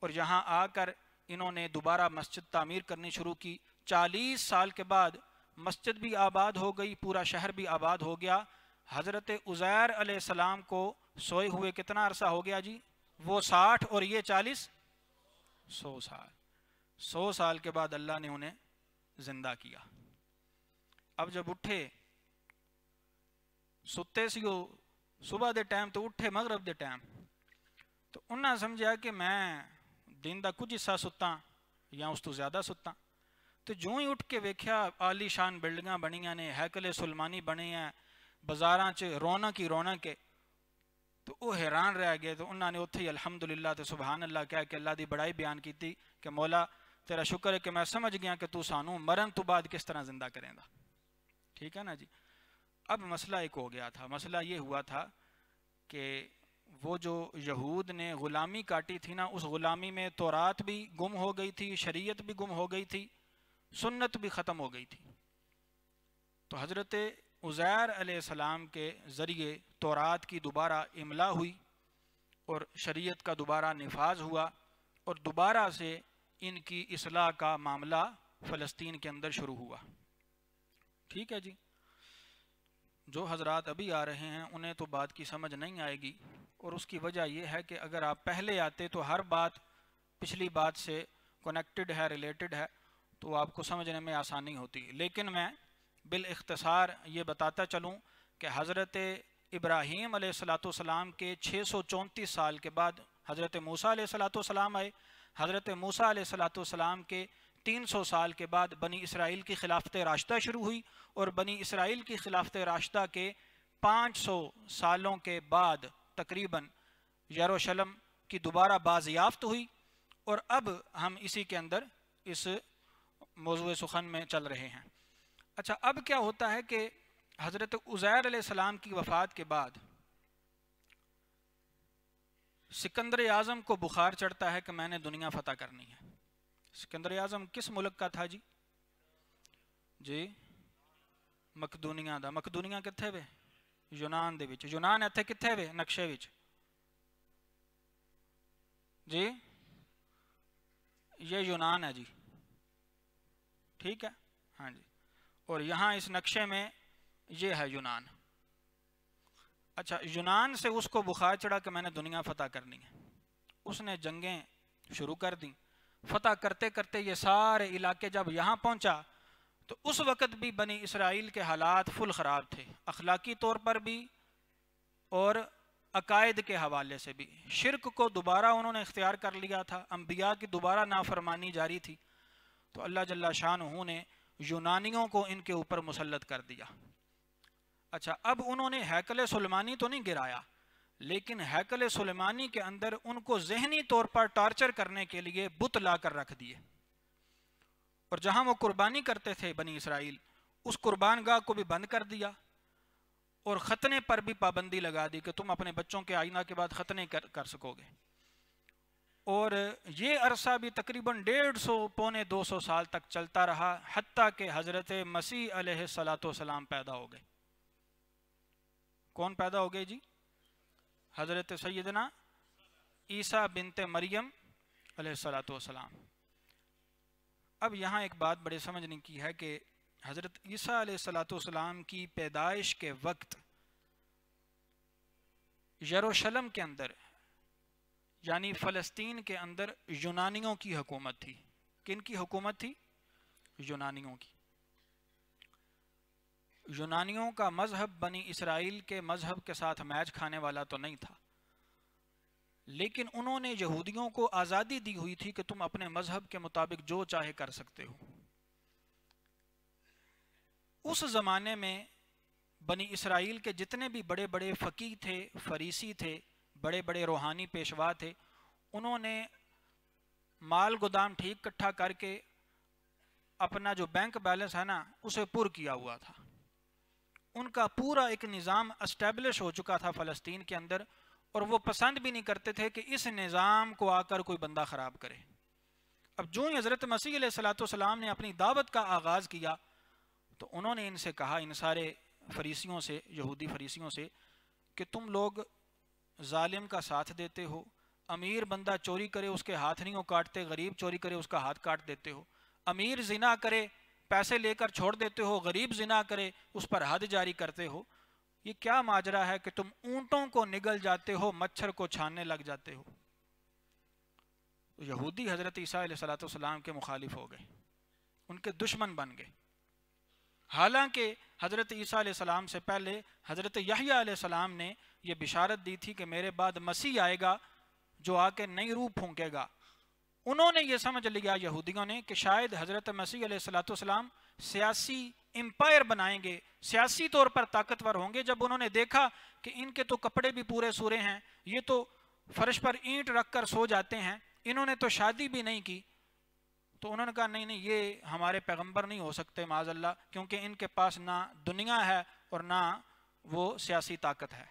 اور یہاں آ کر انہوں نے دوبارہ مسجد تعمیر کرنی شروع کی۔ 40 سال کے بعد مسجد بھی آباد ہو گئی، پورا شہر بھی آباد ہو گیا۔ حضرت عزیر علیہ السلام کو سوئے ہوئے کتنا عرصہ ہو گیا جی؟ وہ 60 اور یہ 40، 100 سال۔ 100 سال کے بعد اللہ نے انہیں زندہ کیا۔ اب جب اٹھے ستے سی صبح دے ٹائم تو اٹھے مغرب دے ٹائم، تو انہاں سمجھا کہ میں دن دا کچھ حصہ ستا یا اس تو زیادہ ستا۔ تو جو ہی اٹھ کے ویکھیا عالی شان بلڈنگاں بنیاں نے، ہیکل سلیمانی بنے ہیں، بازاراں چ رونق ہی رونق ہے، تو وہ حیران رہ گئے۔ تو انہوں نے اتھے ہی الحمدللہ تے سبحان اللہ کہہ کے اللہ دی بڑائی بیان کی تھی کہ مولا تیرا شکر ہے کہ میں سمجھ گیا کہ تو سانو مرن تو بعد کس طرح زندہ کریں گا، ٹھیک ہے نا جی۔ اب مسئلہ ایک ہو گیا تھا، مسئلہ یہ ہوا تھا کہ وہ جو یہود نے غلامی کاٹی تھی نا، اس غلامی میں تورات بھی گم ہو گئی تھی، شریعت بھی گم ہو گئی تھی، سنت بھی ختم ہو گئی تھی۔ تو حضرت عزیر علیہ السلام کے ذریعے تورات کی دوبارہ املا ہوئی اور شریعت کا دوبارہ نفاذ ہوا، اور دوبارہ سے ان کی اصلاح کا معاملہ فلسطین کے اندر شروع ہوا، ٹھیک ہے جی۔ جو حضرات ابھی آ رہے ہیں انہیں تو بات کی سمجھ نہیں آئے گی، اور اس کی وجہ یہ ہے کہ اگر آپ پہلے آتے تو ہر بات پچھلی بات سے کنیکٹڈ ہے، ریلیٹڈ ہے، تو آپ کو سمجھنے میں آسانی ہوتی۔ لیکن میں بالاختصار یہ بتاتا چلوں کہ حضرت ابراہیم علیہ السلام کے 634 سال کے بعد حضرت موسیٰ علیہ السلام آئے۔ حضرت موسیٰ علیہ السلام کے 300 سال کے بعد بنی اسرائیل کی خلافت راشدہ شروع ہوئی، اور بنی اسرائیل کی خلافت راشدہ کے 500 سالوں کے بعد تقریباً یروشلم کی دوبارہ بازیافت ہوئی، اور اب ہم اسی کے اندر اس موضوع سخن میں چل رہے ہیں۔ اچھا، اب کیا ہوتا ہے کہ حضرت عزیر علیہ السلام کی وفات کے بعد سکندر اعظم کو بخار چڑھتا ہے کہ میں نے دنیا فتح کرنی ہے۔ سکندر اعظم کس ملک کا تھا جی؟ جی مقدونیہ دا۔ مقدونیہ کتھے وے؟ یونان دے وچ۔ یونان ایتھے کتھے وے؟ نقشے وچ جی، یہ یونان ہے جی، ٹھیک ہے ہاں جی، اور یہاں اس نقشے میں یہ ہے یونان۔ اچھا، یونان سے اس کو بخار چڑھا کہ میں نے دنیا فتح کرنی ہے، اس نے جنگیں شروع کر دیں، فتح کرتے کرتے یہ سارے علاقے جب یہاں پہنچا تو اس وقت بھی بنی اسرائیل کے حالات فل خراب تھے، اخلاقی طور پر بھی اور عقائد کے حوالے سے بھی۔ شرک کو دوبارہ انہوں نے اختیار کر لیا تھا، انبیاء کی دوبارہ نافرمانی جاری تھی، تو اللہ جل شانہ نے یونانیوں کو ان کے اوپر مسلط کر دیا۔ اچھا، اب انہوں نے ہیکل سلیمانی تو نہیں گرایا، لیکن ہیکل سلیمانی کے اندر ان کو ذہنی طور پر ٹارچر کرنے کے لیے بت لا کر رکھ دیے، اور جہاں وہ قربانی کرتے تھے بنی اسرائیل، اس قربان گاہ کو بھی بند کر دیا، اور ختنے پر بھی پابندی لگا دی کہ تم اپنے بچوں کے آئینہ کے بعد ختنے کر سکو گے۔ اور یہ عرصہ بھی تقریباً 150 پونے 200 سال تک چلتا رہا، حتیٰ کہ حضرت مسیح علیہ السلام پیدا ہو گئے۔ کون پیدا ہو گئے جی؟ حضرت سیدنا عیسیٰ بنت مریم علیہ الصلاۃ والسلام۔ اب یہاں ایک بات بڑے سمجھنے کی ہے کہ حضرت عیسیٰ علیہ الصلاۃ والسلام کی پیدائش کے وقت یروشلم کے اندر یعنی فلسطین کے اندر یونانیوں کی حکومت تھی۔ کن کی حکومت تھی؟ یونانیوں کی۔ یونانیوں کا مذہب بنی اسرائیل کے مذہب کے ساتھ میچ کھانے والا تو نہیں تھا، لیکن انہوں نے یہودیوں کو آزادی دی ہوئی تھی کہ تم اپنے مذہب کے مطابق جو چاہے کر سکتے ہو۔ اس زمانے میں بنی اسرائیل کے جتنے بھی بڑے بڑے فقیہ تھے، فریسی تھے، بڑے بڑے روحانی پیشوا تھے، انہوں نے مال گودام ٹھیک کٹھا کر کے اپنا جو بینک بیلنس ہے نا اسے پر کیا ہوا تھا۔ ان کا پورا ایک نظام اسٹیبلش ہو چکا تھا فلسطین کے اندر، اور وہ پسند بھی نہیں کرتے تھے کہ اس نظام کو آ کر کوئی بندہ خراب کرے۔ اب جو ہی حضرت مسیح علیہ الصلوۃ والسلام نے اپنی دعوت کا آغاز کیا تو انہوں نے ان سے کہا، ان سارے فریسیوں سے، یہودی فریسیوں سے، کہ تم لوگ ظالم کا ساتھ دیتے ہو، امیر بندہ چوری کرے اس کے ہاتھ نہیں کاٹتے، غریب چوری کرے اس کا ہاتھ کاٹ دیتے ہو، امیر زنا کرے پیسے لے کر چھوڑ دیتے ہو، غریب زنا کرے اس پر حد جاری کرتے ہو۔ یہ کیا ماجرا ہے کہ تم اونٹوں کو نگل جاتے ہو، مچھر کو چھاننے لگ جاتے ہو؟ یہودی حضرت عیسیٰ علیہ الصلوۃ والسلام کے مخالف ہو گئے، ان کے دشمن بن گئے۔ حالانکہ حضرت عیسیٰ علیہ السلام سے پہلے حضرت یحییٰ علیہ السلام نے یہ بشارت دی تھی کہ میرے بعد مسیح آئے گا جو آ کے نئی روح پھونکے گا۔ انہوں نے یہ سمجھ لیا یہودیوں نے کہ شاید حضرت مسیح علیہ الصلوۃ والسلام سیاسی امپائر بنائیں گے، سیاسی طور پر طاقتور ہوں گے۔ جب انہوں نے دیکھا کہ ان کے تو کپڑے بھی پورے سورے ہیں، یہ تو فرش پر اینٹ رکھ کر سو جاتے ہیں، انہوں نے تو شادی بھی نہیں کی، تو انہوں نے کہا نہیں یہ ہمارے پیغمبر نہیں ہو سکتے معاذ اللہ، کیونکہ ان کے پاس نہ دنیا ہے اور نہ وہ سیاسی طاقت ہے۔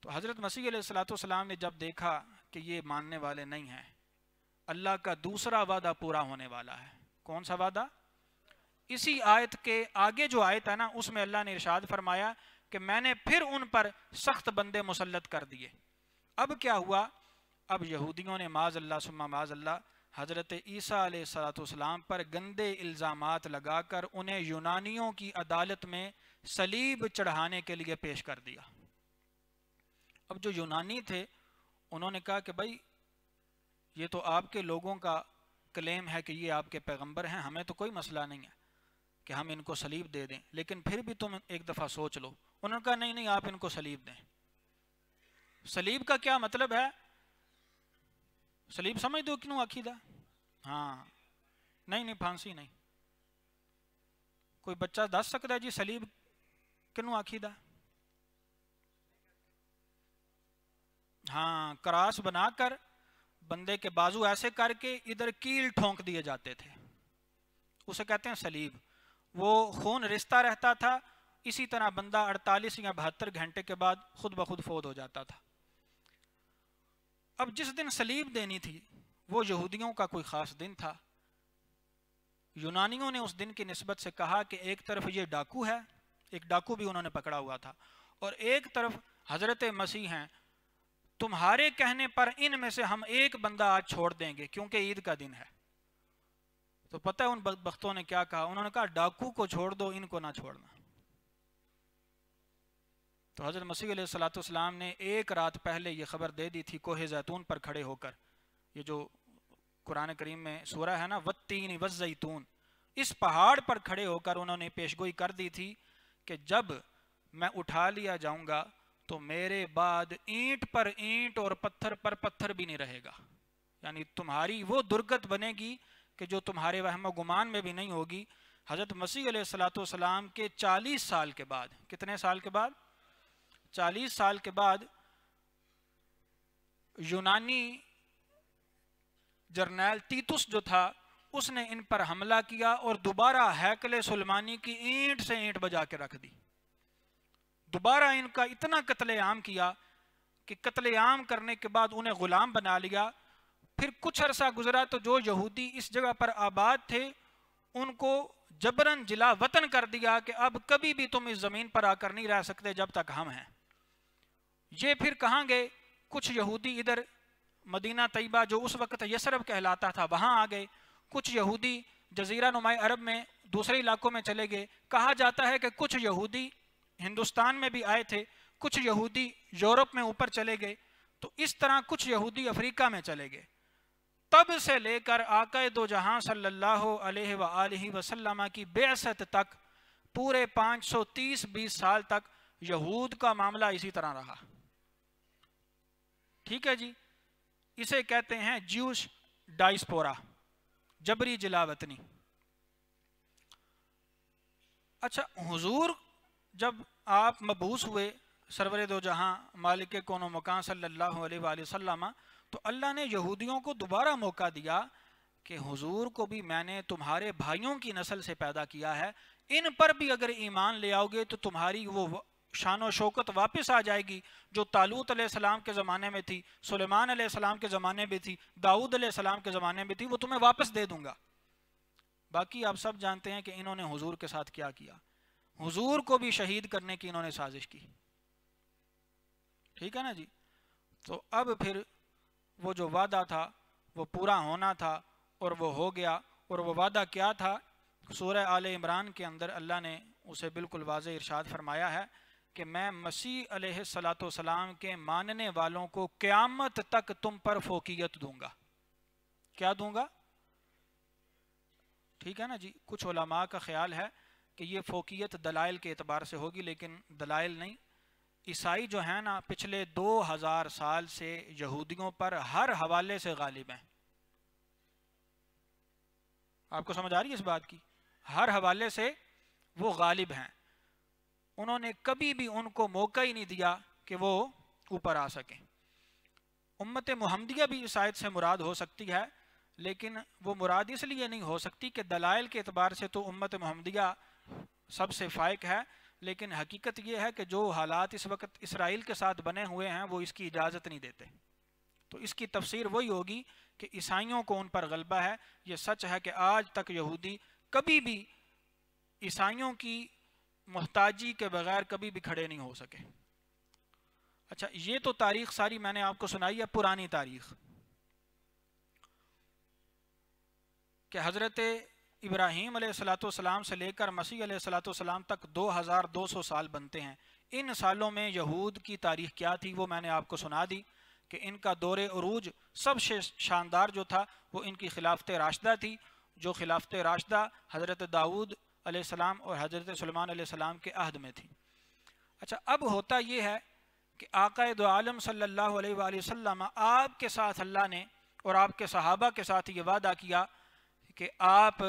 تو حضرت مسیح علیہ الصلوۃ والسلام نے جب دیکھا کہ یہ ماننے والے نہیں ہیں، اللہ کا دوسرا وعدہ پورا ہونے والا ہے۔ کون سا وعدہ؟ اسی آیت کے آگے جو آیت ہے نا اس میں اللہ نے ارشاد فرمایا کہ میں نے پھر ان پر سخت بندے مسلط کر دیے۔ اب کیا ہوا؟ اب یہودیوں نے معاذ اللہ ثم معاذ اللہ حضرت عیسیٰ علیہ الصلوۃ والسلام پر گندے الزامات لگا کر انہیں یونانیوں کی عدالت میں صلیب چڑھانے کے لیے پیش کر دیا۔ اب جو یونانی تھے انہوں نے کہا کہ بھائی یہ تو آپ کے لوگوں کا کلیم ہے کہ یہ آپ کے پیغمبر ہیں، ہمیں تو کوئی مسئلہ نہیں ہے کہ ہم ان کو صلیب دے دیں، لیکن پھر بھی تم ایک دفعہ سوچ لو۔ انہوں نے کہا نہیں آپ ان کو صلیب دیں۔ صلیب کا کیا مطلب ہے؟ صلیب سمجھ دو کیوں عقیدہ؟ ہاں نہیں پھانسی نہیں۔ کوئی بچہ دس سکتا ہے جی صلیب کنوں عقیدہ؟ ہاں، کراس بنا کر بندے کے بازو ایسے کر کے ادھر کیل ٹھونک دیے جاتے تھے، اسے کہتے ہیں صلیب۔ وہ خون رشتہ رہتا تھا، اسی طرح بندہ 48 یا 72 گھنٹے کے بعد خود بخود فوت ہو جاتا تھا۔ اب جس دن صلیب دینی تھی وہ یہودیوں کا کوئی خاص دن تھا۔ یونانیوں نے اس دن کی نسبت سے کہا کہ ایک طرف یہ ڈاکو ہے، ایک ڈاکو بھی انہوں نے پکڑا ہوا تھا، اور ایک طرف حضرت مسیح ہیں، تمہارے کہنے پر ان میں سے ہم ایک بندہ آج چھوڑ دیں گے کیونکہ عید کا دن ہے۔ تو پتہ ہے ان بدبختوں نے کیا کہا؟ انہوں نے کہا ڈاکو کو چھوڑ دو، ان کو نہ چھوڑنا۔ تو حضرت مسیح علیہ الصلوۃ والسلام نے ایک رات پہلے یہ خبر دے دی تھی کوہ زیتون پر کھڑے ہو کر۔ یہ جو قرآن کریم میں سورہ ہے نا والتین والزیتون، اس پہاڑ پر کھڑے ہو کر انہوں نے پیشگوئی کر دی تھی کہ جب میں اٹھا لیا جاؤں گا تو میرے بعد اینٹ پر اینٹ اور پتھر پر پتھر بھی نہیں رہے گا، یعنی تمہاری وہ درگت بنے گی کہ جو تمہارے وہم و گمان میں بھی نہیں ہوگی۔ حضرت مسیح علیہ الصلوۃ والسلام کے 40 سال کے بعد، کتنے سال کے بعد؟ 40 سال کے بعد یونانی جرنیل تیتس جو تھا اس نے ان پر حملہ کیا اور دوبارہ ہیکل سلیمانی کی اینٹ سے اینٹ بجا کے رکھ دی۔ دوبارہ ان کا اتنا قتل عام کیا کہ قتل عام کرنے کے بعد انہیں غلام بنا لیا۔ پھر کچھ عرصہ گزرا تو جو یہودی اس جگہ پر آباد تھے ان کو جبرن جلا وطن کر دیا کہ اب کبھی بھی تم اس زمین پر آ کر نہیں رہ سکتے جب تک ہم ہیں۔ یہ پھر کہاں گئے؟ کچھ یہودی ادھر مدینہ طیبہ جو اس وقت یثرب کہلاتا تھا وہاں آ گئے، کچھ یہودی جزیرہ نماء عرب میں دوسرے علاقوں میں چلے گئے. کہا جاتا ہے کہ کچھ یہودی ہندوستان میں بھی آئے تھے، کچھ یہودی یورپ میں اوپر چلے گئے، تو اس طرح کچھ یہودی افریقہ میں چلے گئے. تب سے لے کر آقا دو جہاں صلی اللہ علیہ وآلہ وسلم کی بعثت تک پورے 530 سال تک یہود کا معاملہ اسی طرح رہا. ٹھیک ہے جی، اسے کہتے ہیں جیوش ڈائسپورا، جبری جلا وطنی. اچھا، حضور جب آپ مبعوث ہوئے سرور دو جہاں مالک کون و مکان صلی اللہ علیہ وآلہ وسلم، تو اللہ نے یہودیوں کو دوبارہ موقع دیا کہ حضور کو بھی میں نے تمہارے بھائیوں کی نسل سے پیدا کیا ہے، ان پر بھی اگر ایمان لے آؤ گے تو تمہاری وہ شان و شوکت واپس آ جائے گی جو طالوت علیہ السلام کے زمانے میں تھی، سلیمان علیہ السلام کے زمانے میں تھی، داؤد علیہ السلام کے زمانے میں تھی، وہ تمہیں واپس دے دوں گا. باقی آپ سب جانتے ہیں کہ انہوں نے حضور کے ساتھ کیا کیا. حضور کو بھی شہید کرنے کی انہوں نے سازش کی. ٹھیک ہے نا جی. تو اب پھر وہ جو وعدہ تھا وہ پورا ہونا تھا اور وہ ہو گیا. اور وہ وعدہ کیا تھا؟ سورہ آل عمران کے اندر اللہ نے اسے بالکل واضح ارشاد فرمایا ہے کہ میں مسیح علیہ السلام کے ماننے والوں کو قیامت تک تم پر فوقیت دوں گا. کیا دوں گا؟ ٹھیک ہے نا جی. کچھ علماء کا خیال ہے کہ یہ فوقیت دلائل کے اعتبار سے ہوگی، لیکن دلائل نہیں. عیسائی جو ہیں نا پچھلے 2000 سال سے یہودیوں پر ہر حوالے سے غالب ہیں. آپ کو سمجھ آ رہی ہے اس بات کی؟ ہر حوالے سے وہ غالب ہیں. انہوں نے کبھی بھی ان کو موقع ہی نہیں دیا کہ وہ اوپر آ سکیں. امت محمدیہ بھی اس آیت سے مراد ہو سکتی ہے، لیکن وہ مراد اس لیے نہیں ہو سکتی کہ دلائل کے اعتبار سے تو امت محمدیہ سب سے فائق ہے، لیکن حقیقت یہ ہے کہ جو حالات اس وقت اسرائیل کے ساتھ بنے ہوئے ہیں وہ اس کی اجازت نہیں دیتے. تو اس کی تفسیر وہی ہوگی کہ عیسائیوں کو ان پر غلبہ ہے. یہ سچ ہے کہ آج تک یہودی کبھی بھی عیسائیوں کی محتاجی کے بغیر کبھی بھی کھڑے نہیں ہو سکے. اچھا، یہ تو تاریخ ساری میں نے آپ کو سنائی ہے، پرانی تاریخ کہ حضرت ابراہیم علیہ السلام سے لے کر مسیح علیہ السلام تک 2200 سال بنتے ہیں. ان سالوں میں یہود کی تاریخ کیا تھی وہ میں نے آپ کو سنا دی کہ ان کا دور عروج سب سے شاندار جو تھا وہ ان کی خلافت راشدہ تھی، جو خلافت راشدہ حضرت داؤد علیہ السلام اور حضرت سلیمان علیہ السلام کے عہد میں تھی. اچھا، اب ہوتا یہ ہے کہ آقا دو عالم صلی اللہ علیہ وآلہ وسلم آپ کے ساتھ اللہ نے اور آپ کے صحابہ کے ساتھ یہ وعدہ کیا کہ آپ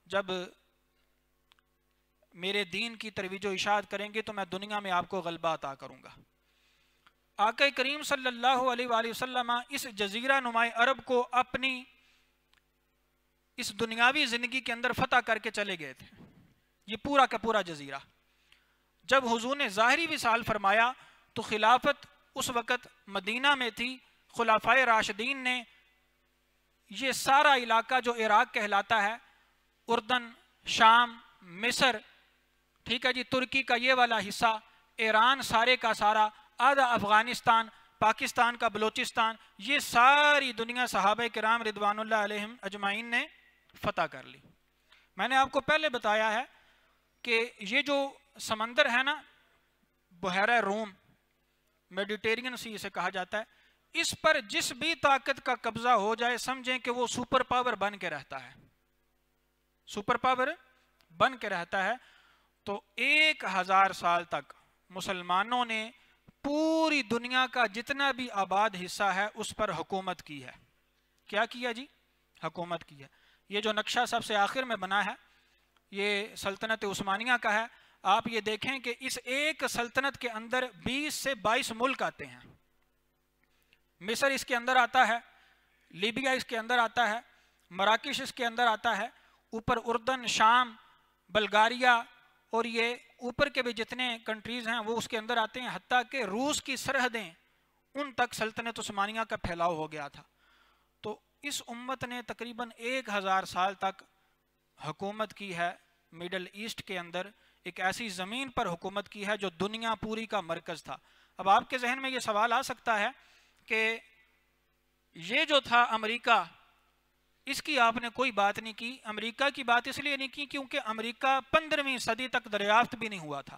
جب میرے دین کی ترویج و اشاعت کریں گے تو میں دنیا میں آپ کو غلبہ عطا کروں گا. آقا کریم صلی اللہ علیہ وآلہ وسلم اس جزیرہ نماء عرب کو اپنی اس دنیاوی زندگی کے اندر فتح کر کے چلے گئے تھے، یہ پورا کا پورا جزیرہ. جب حضور نے ظاہری وصال فرمایا تو خلافت اس وقت مدینہ میں تھی. خلفائے راشدین نے یہ سارا علاقہ جو عراق کہلاتا ہے، اردن، شام، مصر، ٹھیک ہے جی، ترکی کا یہ والا حصہ، ایران سارے کا سارا، آدھا افغانستان، پاکستان کا بلوچستان، یہ ساری دنیا صحابہ کرام رضوان اللہ علیہم اجمعین نے فتح کر لی. میں نے آپ کو پہلے بتایا ہے کہ یہ جو سمندر ہے نا، بحیرہ روم، میڈیٹرینین سی اسے کہا جاتا ہے، اس پر جس بھی طاقت کا قبضہ ہو جائے سمجھیں کہ وہ سپر پاور بن کے رہتا ہے، سپر پاور بن کے رہتا ہے. تو 1000 سال تک مسلمانوں نے پوری دنیا کا جتنا بھی آباد حصہ ہے اس پر حکومت کی ہے. کیا کیا جی؟ حکومت کی ہے. یہ جو نقشہ سب سے آخر میں بنا ہے یہ سلطنت عثمانیہ کا ہے. آپ یہ دیکھیں کہ اس ایک سلطنت کے اندر 20 سے 22 ملک آتے ہیں. مصر اس کے اندر آتا ہے، لیبیا اس کے اندر آتا ہے، مراکش اس کے اندر آتا ہے، اوپر اردن، شام، بلغاریہ اور یہ اوپر کے بھی جتنے کنٹریز ہیں وہ اس کے اندر آتے ہیں، حتیٰ کہ روس کی سرحدیں ان تک سلطنت عثمانیہ کا پھیلاؤ ہو گیا تھا. تو اس امت نے تقریباً 1000 سال تک حکومت کی ہے مڈل ایسٹ کے اندر. ایک ایسی زمین پر حکومت کی ہے جو دنیا پوری کا مرکز تھا. اب آپ کے ذہن میں یہ سوال آ سکتا ہے کہ یہ جو تھا امریکہ، اس کی آپ نے کوئی بات نہیں کی. امریکہ کی بات اس لیے نہیں کی کیونکہ امریکہ 15ویں صدی تک دریافت بھی نہیں ہوا تھا.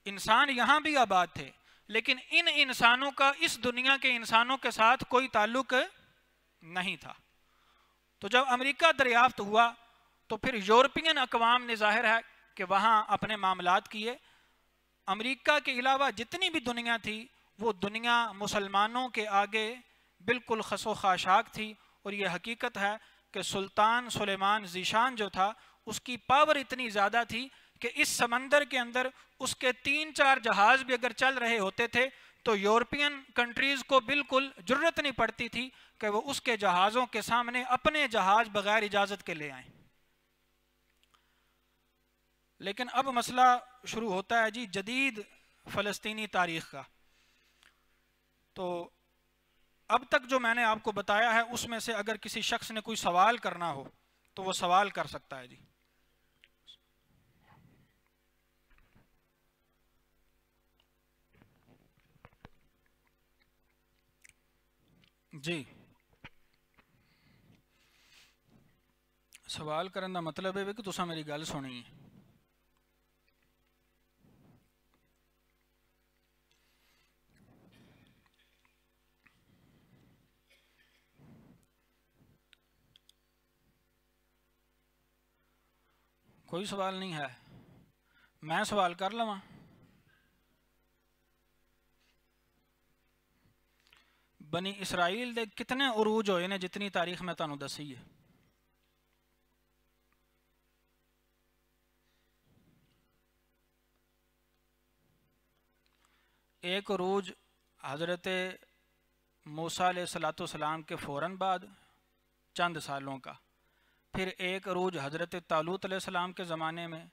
انسان یہاں بھی آباد تھے، لیکن ان انسانوں کا اس دنیا کے انسانوں کے ساتھ کوئی تعلق نہیں تھا. تو جب امریکہ دریافت ہوا تو پھر یورپین اقوام نے ظاہر ہے کہ وہاں اپنے معاملات کیے. امریکہ کے علاوہ جتنی بھی دنیا تھی وہ دنیا مسلمانوں کے آگے بالکل خس و خاشاک تھی. اور یہ حقیقت ہے کہ سلطان سلیمان ذیشان جو تھا اس کی پاور اتنی زیادہ تھی کہ اس سمندر کے اندر اس کے 3-4 جہاز بھی اگر چل رہے ہوتے تھے تو یورپین کنٹریز کو بالکل جرت نہیں پڑتی تھی کہ وہ اس کے جہازوں کے سامنے اپنے جہاز بغیر اجازت کے لے آئیں. لیکن اب مسئلہ شروع ہوتا ہے جی جدید فلسطینی تاریخ کا. تو اب تک جو میں نے آپ کو بتایا ہے اس میں سے اگر کسی شخص نے کوئی سوال کرنا ہو تو وہ سوال کر سکتا ہے. جی سوال کرنے کا مطلب ہے کہ تساں میری گل سنی ہے. کوئی سوال نہیں ہے؟ میں سوال کر لواں. بنی اسرائیل دے کتنے عروج ہوئے نے جتنی تاریخ میں تانوں دسی ہے؟ ایک عروج حضرت موسیٰ علیہ السلام کے فوراً بعد چند سالوں کا، پھر ایک عروج حضرت طالوت علیہ السلام کے زمانے میں،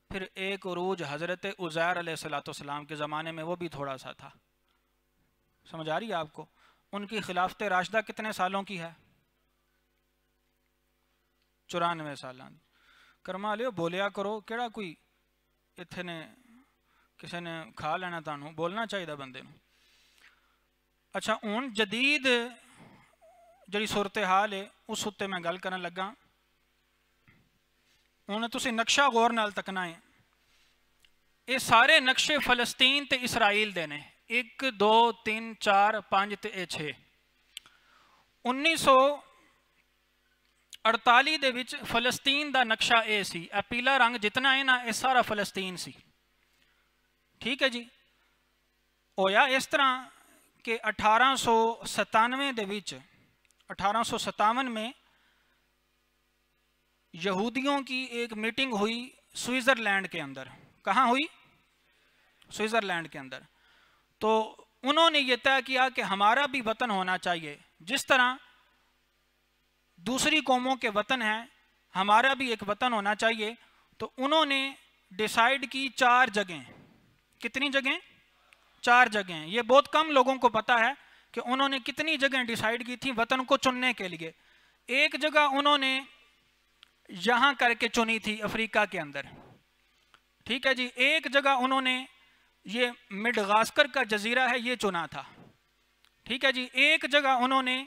پھر ایک عروج حضرت عزیر علیہ السلام کے زمانے میں، وہ بھی تھوڑا سا تھا. سمجھ آ رہی ہے آپ کو؟ ان کی خلافت راشدہ کتنے سالوں کی ہے؟ 94 سالوں. کرما لیو بولیا کرو، کیڑا کوئی اتنے نے کسی نے کھا لینا تانوں، بولنا چاہیے بندے نوں. اچھا ہن جدید جڑی صورتحال ہے اس اتنے میں گل کرن لگا. ہن تسی نقشہ غور نال تکنا ہے. یہ سارے نقشے فلسطین تے اسرائیل دے نے، 1 2 3 4 5 تے 6. 1948 دے وچ فلسطین دا نقشہ اے سی، اے پیلا رنگ جتنا ہے نا یہ سارا فلسطین سی. ٹھیک ہے جی. ہویا اس طرح کہ 1897 دے وچ 1857 میں یہودیوں کی ایک میٹنگ ہوئی سوئٹزرلینڈ کے اندر. کہاں ہوئی؟ سوئٹزرلینڈ کے اندر. تو انہوں نے یہ طے کیا کہ ہمارا بھی وطن ہونا چاہیے، جس طرح دوسری قوموں کے وطن ہیں ہمارا بھی ایک وطن ہونا چاہیے. تو انہوں نے ڈیسائیڈ کی 4 جگہیں. کتنی جگہیں؟ 4 جگہیں. یہ بہت کم لوگوں کو پتا ہے کہ انہوں نے کتنی جگہیں ڈیسائیڈ کی تھی وطن کو چننے کے لیے. ایک جگہ انہوں نے یہاں کر کے چنی تھی افریقہ کے اندر. ٹھیک ہے جی. ایک جگہ انہوں نے یہ مڈغاسکر کا جزیرہ ہے یہ چنا تھا. ٹھیک ہے جی. ایک جگہ انہوں نے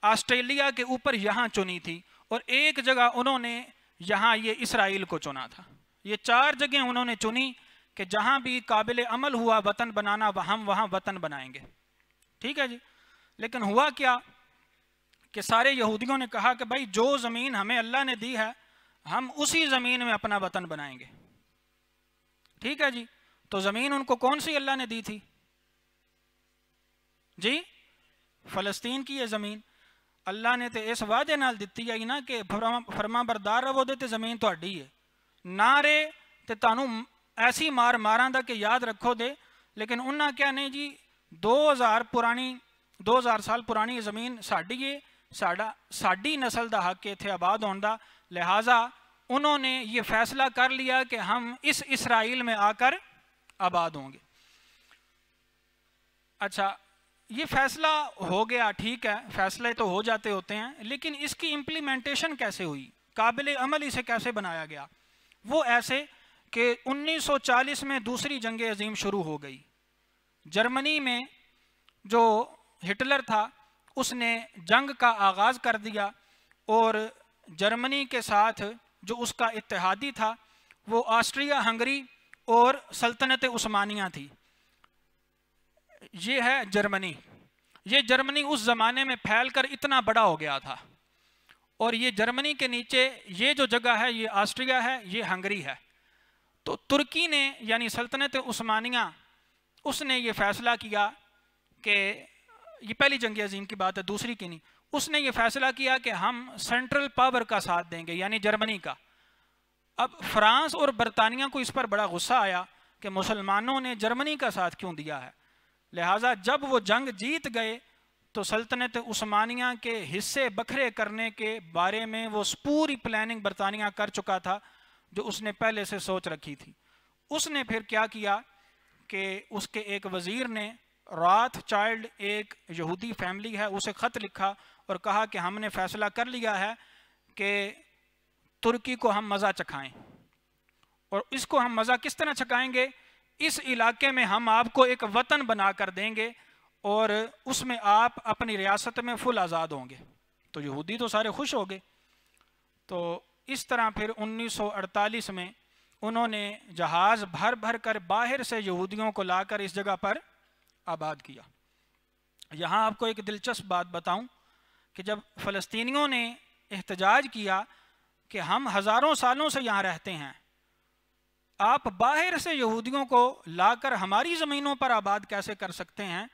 آسٹریلیا کے اوپر یہاں چنی تھی، اور ایک جگہ انہوں نے یہاں یہ اسرائیل کو چنا تھا. یہ 4 جگہیں انہوں نے چنی کہ جہاں بھی قابل عمل ہوا وطن بنانا ہم وہاں وطن بنائیں گے. ٹھیک ہے جی. لیکن ہوا کیا کہ سارے یہودیوں نے کہا کہ بھائی جو زمین ہمیں اللہ نے دی ہے ہم اسی زمین میں اپنا وطن بنائیں گے. ٹھیک ہے جی. تو زمین ان کو کون سی اللہ نے دی تھی جی؟ فلسطین کی یہ زمین. اللہ نے تے اس وعدے نال دتی ہے نا کہ فرما بردار رہو دے تے زمین تہاڈی ہے، نہ رے تے تانوں ایسی مار ماراں دا کہ یاد رکھو دے. لیکن انہاں کیا نہیں جی 2000 سال پرانی زمین ساڈی ہے، ساڈی نسل دا حق ہے اتھے آباد ہون دا. لہٰذا انہوں نے یہ فیصلہ کر لیا کہ ہم اس اسرائیل میں آ کر آباد ہوں گے. اچھا یہ فیصلہ ہو گیا، ٹھیک ہے، فیصلے تو ہو جاتے ہوتے ہیں، لیکن اس کی امپلیمنٹیشن کیسے ہوئی، قابل عمل اسے کیسے بنایا گیا؟ وہ ایسے کہ 1940 میں دوسری جنگ عظیم شروع ہو گئی. جرمنی میں جو ہٹلر تھا اس نے جنگ کا آغاز کر دیا اور جرمنی کے ساتھ جو اس کا اتحادی تھا وہ آسٹریا ہنگری اور سلطنت عثمانیہ تھی. یہ ہے جرمنی. یہ جرمنی اس زمانے میں پھیل کر اتنا بڑا ہو گیا تھا، اور یہ جرمنی کے نیچے یہ جو جگہ ہے یہ آسٹریا ہے، یہ ہنگری ہے. تو ترکی نے یعنی سلطنت عثمانیہ اس نے یہ فیصلہ کیا کہ یہ پہلی جنگ عظیم کی بات ہے، دوسری کی نہیں. اس نے یہ فیصلہ کیا کہ ہم سینٹرل پاور کا ساتھ دیں گے یعنی جرمنی کا. اب فرانس اور برطانیہ کو اس پر بڑا غصہ آیا کہ مسلمانوں نے جرمنی کا ساتھ کیوں دیا ہے. لہٰذا جب وہ جنگ جیت گئے تو سلطنت عثمانیہ کے حصے بکھرے کرنے کے بارے میں وہ پوری پلاننگ برطانیہ کر چکا تھا جو اس نے پہلے سے سوچ رکھی تھی. اس نے پھر کیا کیا کہ اس کے ایک وزیر نے راتھ چائلڈ ایک یہودی فیملی ہے اسے خط لکھا اور کہا کہ ہم نے فیصلہ کر لیا ہے کہ ترکی کو ہم مزہ چکھائیں. اور اس کو ہم مزہ کس طرح چکھائیں گے؟ اس علاقے میں ہم آپ کو ایک وطن بنا کر دیں گے اور اس میں آپ اپنی ریاست میں فل آزاد ہوں گے. تو یہودی تو سارے خوش ہو گئے. تو اس طرح پھر 1948 میں انہوں نے جہاز بھر بھر کر باہر سے یہودیوں کو لا کر اس جگہ پر آباد کیا. یہاں آپ کو ایک دلچسپ بات بتاؤں کہ جب فلسطینیوں نے احتجاج کیا کہ ہم ہزاروں سالوں سے یہاں رہتے ہیں، آپ باہر سے یہودیوں کو لا کر ہماری زمینوں پر آباد کیسے کر سکتے ہیں،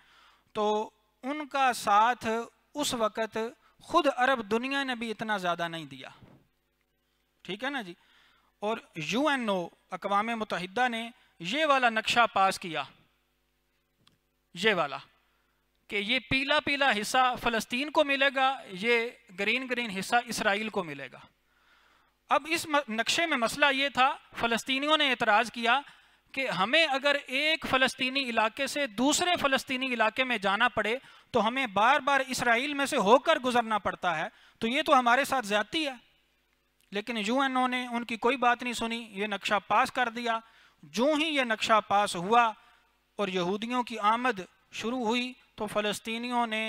تو ان کا ساتھ اس وقت خود عرب دنیا نے بھی اتنا زیادہ نہیں دیا. ٹھیک ہے نا جی. اور UNO اقوام متحدہ نے یہ والا نقشہ پاس کیا، یہ والا، کہ یہ پیلا پیلا حصہ فلسطین کو ملے گا، یہ گرین گرین حصہ اسرائیل کو ملے گا. اب اس نقشے میں مسئلہ یہ تھا، فلسطینیوں نے اعتراض کیا کہ ہمیں اگر ایک فلسطینی علاقے سے دوسرے فلسطینی علاقے میں جانا پڑے تو ہمیں بار بار اسرائیل میں سے ہو کر گزرنا پڑتا ہے، تو یہ تو ہمارے ساتھ زیادتی ہے. لیکن UNO نے ان کی کوئی بات نہیں سنی، یہ نقشہ پاس کر دیا. جو ہی یہ نقشہ پاس ہوا اور یہودیوں کی آمد شروع ہوئی تو فلسطینیوں نے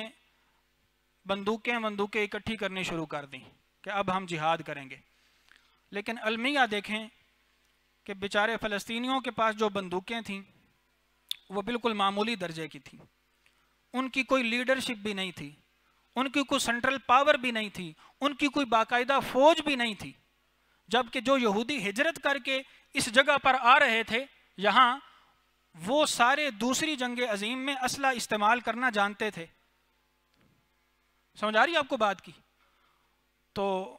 بندوقیں اکٹھی کرنی شروع کر دیں کہ اب ہم جہاد کریں گے. لیکن المیہ دیکھیں کہ بیچارے فلسطینیوں کے پاس جو بندوقیں تھیں وہ بالکل معمولی درجے کی تھیں. ان کی کوئی لیڈرشپ بھی نہیں تھی، ان کی کوئی سینٹرل پاور بھی نہیں تھی، ان کی کوئی باقاعدہ فوج بھی نہیں تھی. جبکہ جو یہودی ہجرت کر کے اس جگہ پر آ رہے تھے یہاں، وہ سارے دوسری جنگ عظیم میں اسلحہ استعمال کرنا جانتے تھے. سمجھ آ رہی ہے آپ کو بات کی؟ تو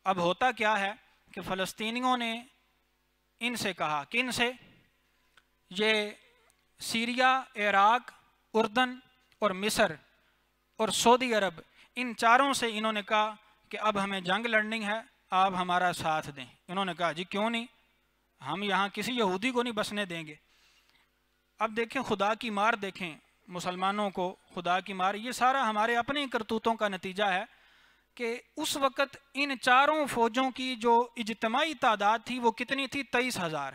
اب ہوتا کیا ہے کہ فلسطینیوں نے ان سے کہا کہ ان سے یہ سیریا، عراق، اردن اور مصر اور سعودی عرب، ان چاروں سے انہوں نے کہا کہ اب ہمیں جنگ لڑنی ہے، آپ ہمارا ساتھ دیں. انہوں نے کہا جی کیوں نہیں، ہم یہاں کسی یہودی کو نہیں بسنے دیں گے. اب دیکھیں خدا کی مار، دیکھیں مسلمانوں کو خدا کی مار، یہ سارا ہمارے اپنے کرتوتوں کا نتیجہ ہے کہ اس وقت ان چاروں فوجوں کی جو اجتماعی تعداد تھی وہ کتنی تھی؟ 23,000.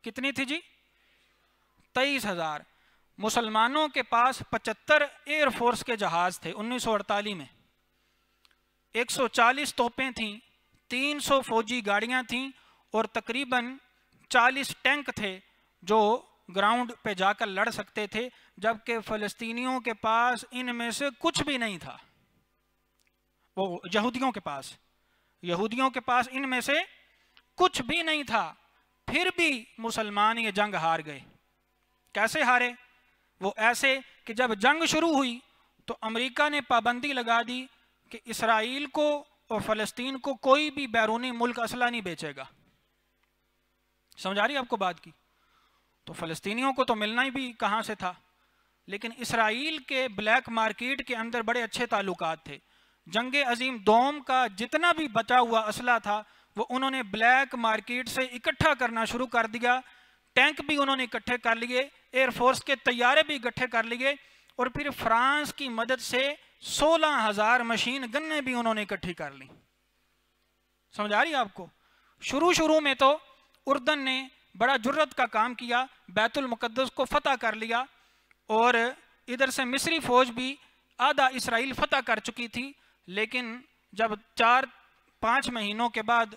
کتنی تھی جی؟ 23,000. مسلمانوں کے پاس 75 ایئر فورس کے جہاز تھے 1948 میں، 140 توپیں تھیں، 300 فوجی گاڑیاں تھیں اور تقریباً 40 ٹینک تھے جو گراؤنڈ پہ جا کر لڑ سکتے تھے. جبکہ فلسطینیوں کے پاس ان میں سے کچھ بھی نہیں تھا. وہ یہودیوں کے پاس ان میں سے کچھ بھی نہیں تھا. پھر بھی مسلمان یہ جنگ ہار گئے. کیسے ہارے؟ وہ ایسے کہ جب جنگ شروع ہوئی تو امریکہ نے پابندی لگا دی کہ اسرائیل کو اور فلسطین کو کوئی بھی بیرونی ملک اسلحہ نہیں بیچے گا. سمجھ آ رہی ہے آپ کو بات کی؟ تو فلسطینیوں کو تو ملنا ہی بھی کہاں سے تھا. لیکن اسرائیل کے بلیک مارکیٹ کے اندر بڑے اچھے تعلقات تھے. جنگ عظیم دوم کا جتنا بھی بچا ہوا اسلحہ تھا وہ انہوں نے بلیک مارکیٹ سے اکٹھا کرنا شروع کر دیا. ٹینک بھی انہوں نے اکٹھے کر لیے، ایئر فورس کے طیارے بھی اکٹھے کر لیے، اور پھر فرانس کی مدد سے 16,000 مشین گنیں بھی انہوں نے اکٹھی کر لی. سمجھ آ رہی ہے آپ کو؟ شروع میں تو اردن نے بڑا جرت کا کام کیا، بیت المقدس کو فتح کر لیا، اور ادھر سے مصری فوج بھی آدھا اسرائیل فتح کر چکی تھی، لیکن جب 4-5 مہینوں کے بعد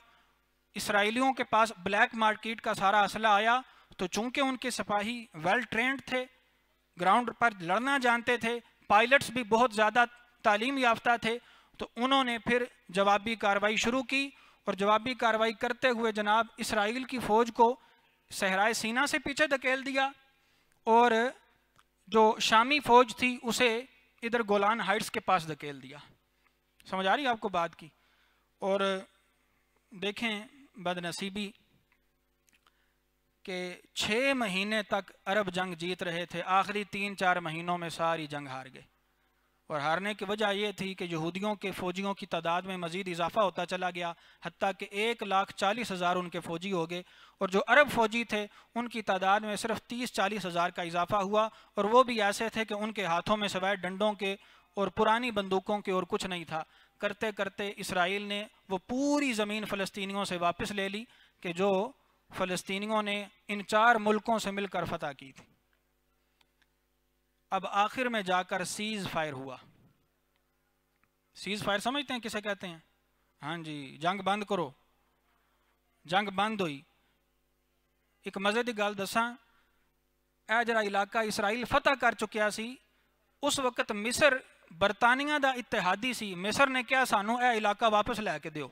اسرائیلیوں کے پاس بلیک مارکیٹ کا سارا اسلحہ آیا، تو چونکہ ان کے سپاہی ویل ٹرینڈ تھے، گراؤنڈ پر لڑنا جانتے تھے، پائلٹس بھی بہت زیادہ تعلیم یافتہ تھے، تو انہوں نے پھر جوابی کارروائی شروع کی، اور جوابی کارروائی کرتے ہوئے جناب اسرائیل کی فوج کو صحرائے سینا سے پیچھے دھکیل دیا، اور جو شامی فوج تھی اسے ادھر گولان ہائٹس کے پاس دھکیل دیا۔ سمجھ آ رہی ہے آپ کو بات کی؟ اور دیکھیں بد نصیبی کہ 6 مہینے تک عرب جنگ جیت رہے تھے، آخری 3-4 مہینوں میں ساری جنگ ہار گئے، اور ہارنے کی وجہ یہ تھی کہ یہودیوں کے فوجیوں کی تعداد میں مزید اضافہ ہوتا چلا گیا، حتیٰ کہ 1,40,000 ان کے فوجی ہو گئے، اور جو عرب فوجی تھے ان کی تعداد میں صرف 30-40 ہزار کا اضافہ ہوا، اور وہ بھی ایسے تھے کہ ان کے ہاتھوں میں سوائے ڈنڈوں کے اور پرانی بندوقوں کے اور کچھ نہیں تھا۔ کرتے کرتے اسرائیل نے وہ پوری زمین فلسطینیوں سے واپس لے لی کہ جو فلسطینیوں نے ان 4 ملکوں سے مل کر فتح کی تھی۔ اب آخر میں جا کر سیز فائر ہوا۔ سیز فائر سمجھتے ہیں کسے کہتے ہیں؟ ہاں جی، جنگ بند کرو، جنگ بند ہوئی۔ ایک مزے دی گل دساں، اے جڑا علاقہ اسرائیل فتح کر چکیا سی، اس وقت مصر برطانیہ دا اتحادی سی، مصر نے کیا سانو اے علاقہ واپس لے کے دیو،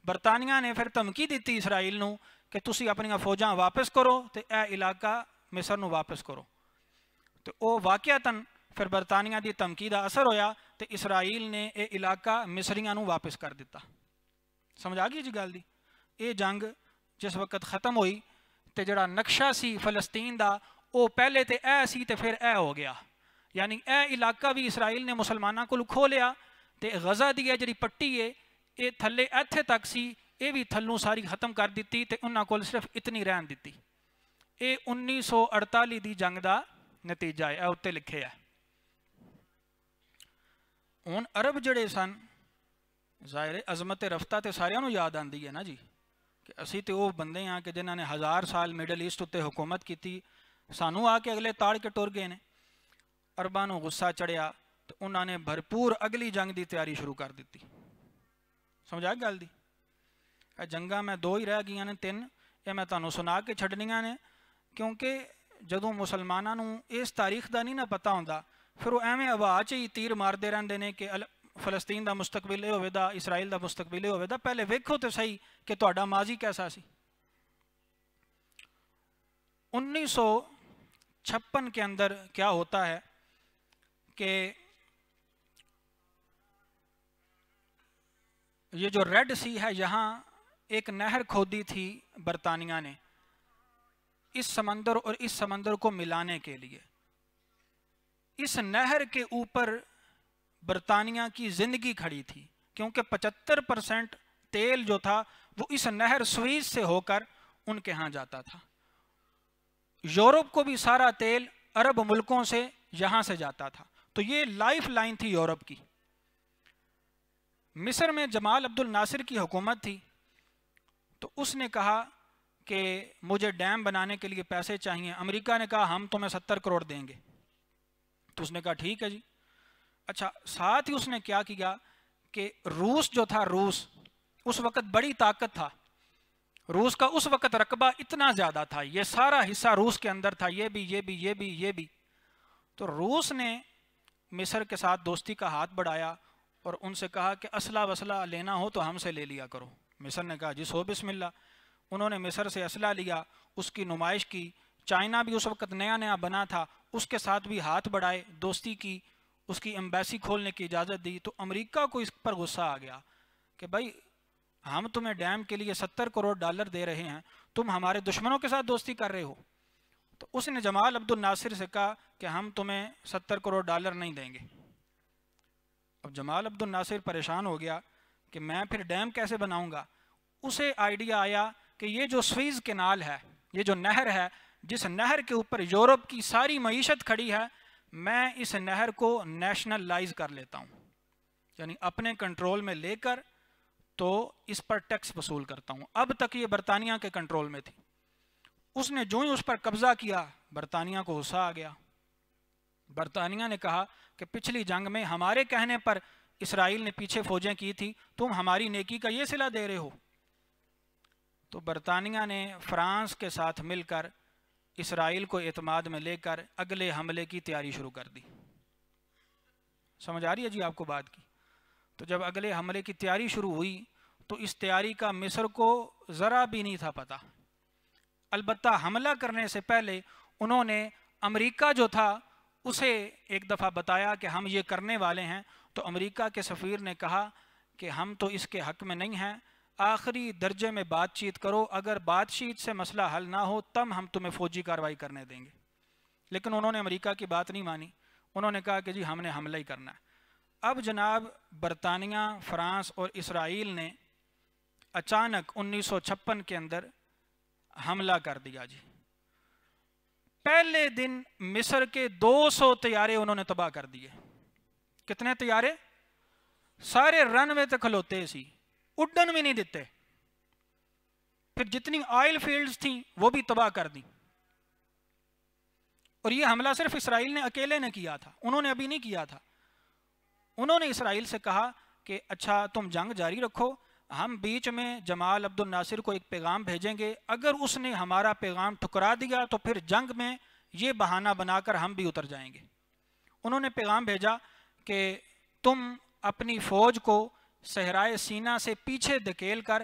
برطانیہ نے پھر دھمکی دیتی اسرائیل نو کہ تسی اپنی فوجاں واپس کرو تے اے علاقہ مصر نو واپس کرو، تو او واقعتاً پھر برطانیہ دی دھمکی دا اثر ہویا تے اسرائیل نے اے علاقہ مصریاں نو واپس کر دیتا۔ سمجھ آ گئی جی گل دی؟ اے جنگ جس وقت ختم ہوئی تے جڑا نقشہ سی فلسطین دا او پہلے تے اے سی تے پھر اے ہو گیا، یعنی اے علاقہ بھی اسرائیل نے مسلمانوں کو کھو لیا، تے غزہ دی جڑی پٹی ہے اے تھلے ایتھے تک سی، اے بھی تھلوں ساری ختم کر دیتی تے انہاں کول صرف اتنی رہن دیتی۔ اے 1948 دی جنگ دا نتیجہ ہے، اے اتنے لکھے ہے۔ ہن عرب جڑے سن، ظاہر عظمت رفتہ تے ساریاں نو یاد آندی ہے نا جی، کہ اسی تے وہ بندے ہیں کہ جنہاں نے 1000 سال میڈل ایسٹ اتنے حکومت کی، سانو آ کے اگلے تاڑ کے ٹر گئے نے۔ عرباں نو غصہ چڑھیا تو انہاں نے بھرپور اگلی جنگ دی تیاری شروع کر دیتی۔ سمجھا گل دی؟ اے جنگاں میں 2 ہی رہ گئیاں نے، 3 یہ میں تانوں سنا کے چھڈنیاں نے، کیونکہ جدوں مسلماناں نو اس تاریخ دا نہیں نہ پتہ ہوندا، پھر وہ ایویں ہوا چ ہی تیر مارتے رہندے نے کہ فلسطین دا مستقبل ہوے دا، اسرائیل دا مستقبل ہوے دا، پہلے ویکھو تو صحیح کہ تہاڈا ماضی کیسا سی۔ 1956 کے اندر کیا ہوتا ہے کہ یہ جو ریڈ سی ہے، یہاں ایک نہر کھودی تھی برطانیہ نے اس سمندر اور اس سمندر کو ملانے کے لیے۔ اس نہر کے اوپر برطانیہ کی زندگی کھڑی تھی، کیونکہ 75% تیل جو تھا وہ اس نہر سوئس سے ہو کر ان کے ہاں جاتا تھا۔ یورپ کو بھی سارا تیل عرب ملکوں سے یہاں سے جاتا تھا، تو یہ لائف لائن تھی یورپ کی۔ مصر میں جمال عبد الناصر کی حکومت تھی، تو اس نے کہا کہ مجھے ڈیم بنانے کے لیے پیسے چاہیے۔ امریکہ نے کہا ہم تمہیں 70 کروڑ دیں گے، تو اس نے کہا ٹھیک ہے جی۔ اچھا، ساتھ ہی اس نے کیا کیا کہ روس جو تھا، روس اس وقت بڑی طاقت تھا، روس کا اس وقت رقبہ اتنا زیادہ تھا، یہ سارا حصہ روس کے اندر تھا، یہ بھی، تو روس نے مصر کے ساتھ دوستی کا ہاتھ بڑھایا اور ان سے کہا کہ اسلحہ وسلح لینا ہو تو ہم سے لے لیا کرو۔ مصر نے کہا جی سو بسم اللہ۔ انہوں نے مصر سے اسلحہ لیا، اس کی نمائش کی۔ چائنا بھی اس وقت نیا نیا بنا تھا، اس کے ساتھ بھی ہاتھ بڑھائے، دوستی کی، اس کی ایمبیسی کھولنے کی اجازت دی۔ تو امریکہ کو اس پر غصہ آ گیا کہ بھائی ہم تمہیں ڈیم کے لیے 70 کروڑ ڈالر دے رہے ہیں، تم ہمارے دشمنوں کے ساتھ دوستی کر رہے ہو۔ تو اس نے جمال عبد الناصر سے کہا کہ ہم تمہیں 70 کروڑ ڈالر نہیں دیں گے۔ اب جمال عبد الناصر پریشان ہو گیا کہ میں پھر ڈیم کیسے بناؤں گا۔ اسے آئیڈیا آیا کہ یہ جو سوئز کینال ہے، یہ جو نہر ہے، جس نہر کے اوپر یورپ کی ساری معیشت کھڑی ہے، میں اس نہر کو نیشنلائز کر لیتا ہوں، یعنی اپنے کنٹرول میں لے کر تو اس پر ٹیکس وصول کرتا ہوں۔ اب تک یہ برطانیہ کے کنٹرول میں تھی، اس نے جو ہی اس پر قبضہ کیا برطانیہ کو غصہ آ گیا. برطانیہ نے کہا کہ پچھلی جنگ میں ہمارے کہنے پر اسرائیل نے پیچھے فوجیں کی تھی, تم ہماری نیکی کا یہ صلہ دے رہے ہو. تو برطانیہ نے فرانس کے ساتھ مل کر اسرائیل کو اعتماد میں لے کر اگلے حملے کی تیاری شروع کر دی. سمجھ آ رہی ہے جی آپ کو بات کی؟ تو جب اگلے حملے کی تیاری شروع ہوئی تو اس تیاری کا مصر کو ذرا بھی نہیں تھا پتہ. البتہ حملہ کرنے سے پہلے انہوں نے امریکہ جو تھا اسے ایک دفعہ بتایا کہ ہم یہ کرنے والے ہیں. تو امریکہ کے سفیر نے کہا کہ ہم تو اس کے حق میں نہیں ہیں, آخری درجے میں بات چیت کرو, اگر بات چیت سے مسئلہ حل نہ ہو تب ہم تمہیں فوجی کارروائی کرنے دیں گے. لیکن انہوں نے امریکہ کی بات نہیں مانی, انہوں نے کہا کہ جی ہم نے حملہ ہی کرنا ہے. اب جناب برطانیہ, فرانس اور اسرائیل نے اچانک 1956 کے اندر حملہ کر دیا جی. پہلے دن مصر کے 200 طیارے انہوں نے تباہ کر دیے. کتنے طیارے؟ سارے رن وے تے کھلوتے سی, اڈن بھی نہیں دیتے. پھر جتنی آئل فیلڈز تھیں وہ بھی تباہ کر دی. اور یہ حملہ صرف اسرائیل نے اکیلے نے کیا تھا, انہوں نے ابھی نہیں کیا تھا. انہوں نے اسرائیل سے کہا کہ اچھا تم جنگ جاری رکھو, ہم بیچ میں جمال عبد الناصر کو ایک پیغام بھیجیں گے, اگر اس نے ہمارا پیغام ٹھکرا دیا تو پھر جنگ میں یہ بہانہ بنا کر ہم بھی اتر جائیں گے. انہوں نے پیغام بھیجا کہ تم اپنی فوج کو صحرائے سینا سے پیچھے دھکیل کر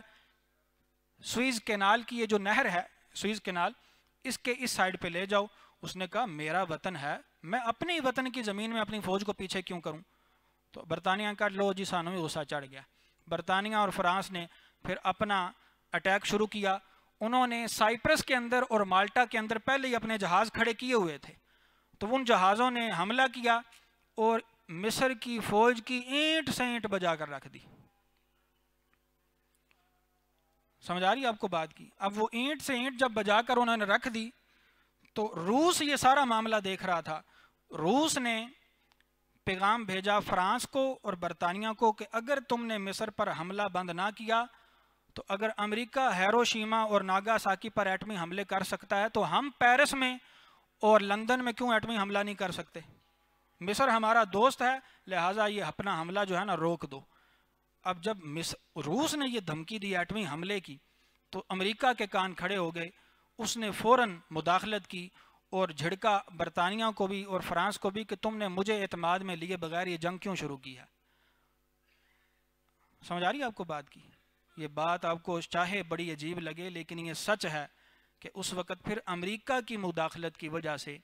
سوئز کینال کی یہ جو نہر ہے سوئز کینال, اس کے اس سائڈ پہ لے جاؤ. اس نے کہا میرا وطن ہے, میں اپنی وطن کی زمین میں اپنی فوج کو پیچھے کیوں کروں. تو برطانیہ کا لو جی سانوں میں غصہ چڑھ گیا. برطانیہ اور فرانس نے پھر اپنا اٹیک شروع کیا. انہوں نے سائپرس کے اندر اور مالٹا کے اندر پہلے ہی اپنے جہاز کھڑے کیے ہوئے تھے, تو ان جہازوں نے حملہ کیا اور مصر کی فوج کی اینٹ سے اینٹ بجا کر رکھ دی. سمجھ آ رہی ہے آپ کو بات کی؟ اب وہ اینٹ سے اینٹ جب بجا کر انہوں نے رکھ دی تو روس یہ سارا معاملہ دیکھ رہا تھا. روس نے پیغام بھیجا فرانس کو اور برطانیہ کو کہ اگر تم نے مصر پر حملہ بند نہ کیا تو اگر امریکہ ہیروشیما اور ناگاساکی پر ایٹمی حملے کر سکتا ہے تو ہم پیرس میں اور لندن میں کیوں ایٹمی حملہ نہیں کر سکتے. مصر ہمارا دوست ہے, لہٰذا یہ اپنا حملہ جو ہے نا روک دو. اب جب روس نے یہ دھمکی دی ایٹمی حملے کی تو امریکہ کے کان کھڑے ہو گئے. اس نے فوراً مداخلت کی اور جھڑکا برطانیہ کو بھی اور فرانس کو بھی کہ تم نے مجھے اعتماد میں لیے بغیر یہ جنگ کیوں شروع کی ہے. سمجھ آ رہی ہے آپ کو بات کی؟ یہ بات آپ کو چاہے بڑی عجیب لگے لیکن یہ سچ ہے کہ اس وقت پھر امریکہ کی مداخلت کی وجہ سے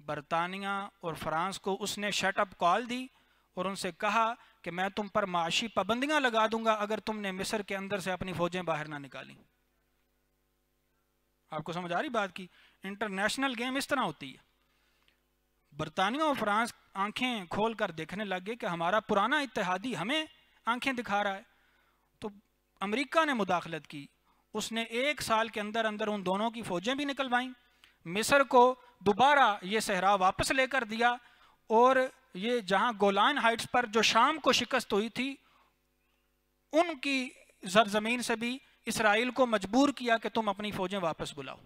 برطانیہ اور فرانس کو اس نے شٹ اپ کال دی اور ان سے کہا کہ میں تم پر معاشی پابندیاں لگا دوں گا اگر تم نے مصر کے اندر سے اپنی فوجیں باہر نہ نکالیں. آپ کو سمجھ آ رہی بات کی؟ انٹرنیشنل گیم اس طرح ہوتی ہے. برطانیہ اور فرانس آنکھیں کھول کر دیکھنے لگ گئے کہ ہمارا پرانا اتحادی ہمیں آنکھیں دکھا رہا ہے. تو امریکہ نے مداخلت کی, اس نے 1 سال کے اندر اندر ان دونوں کی فوجیں بھی نکلوائیں, مصر کو دوبارہ یہ صحرا واپس لے کر دیا اور یہ جہاں گولان ہائٹس پر جو شام کو شکست ہوئی تھی ان کی زرزمین سے بھی اسرائیل کو مجبور کیا کہ تم اپنی فوجیں واپس بلاؤ.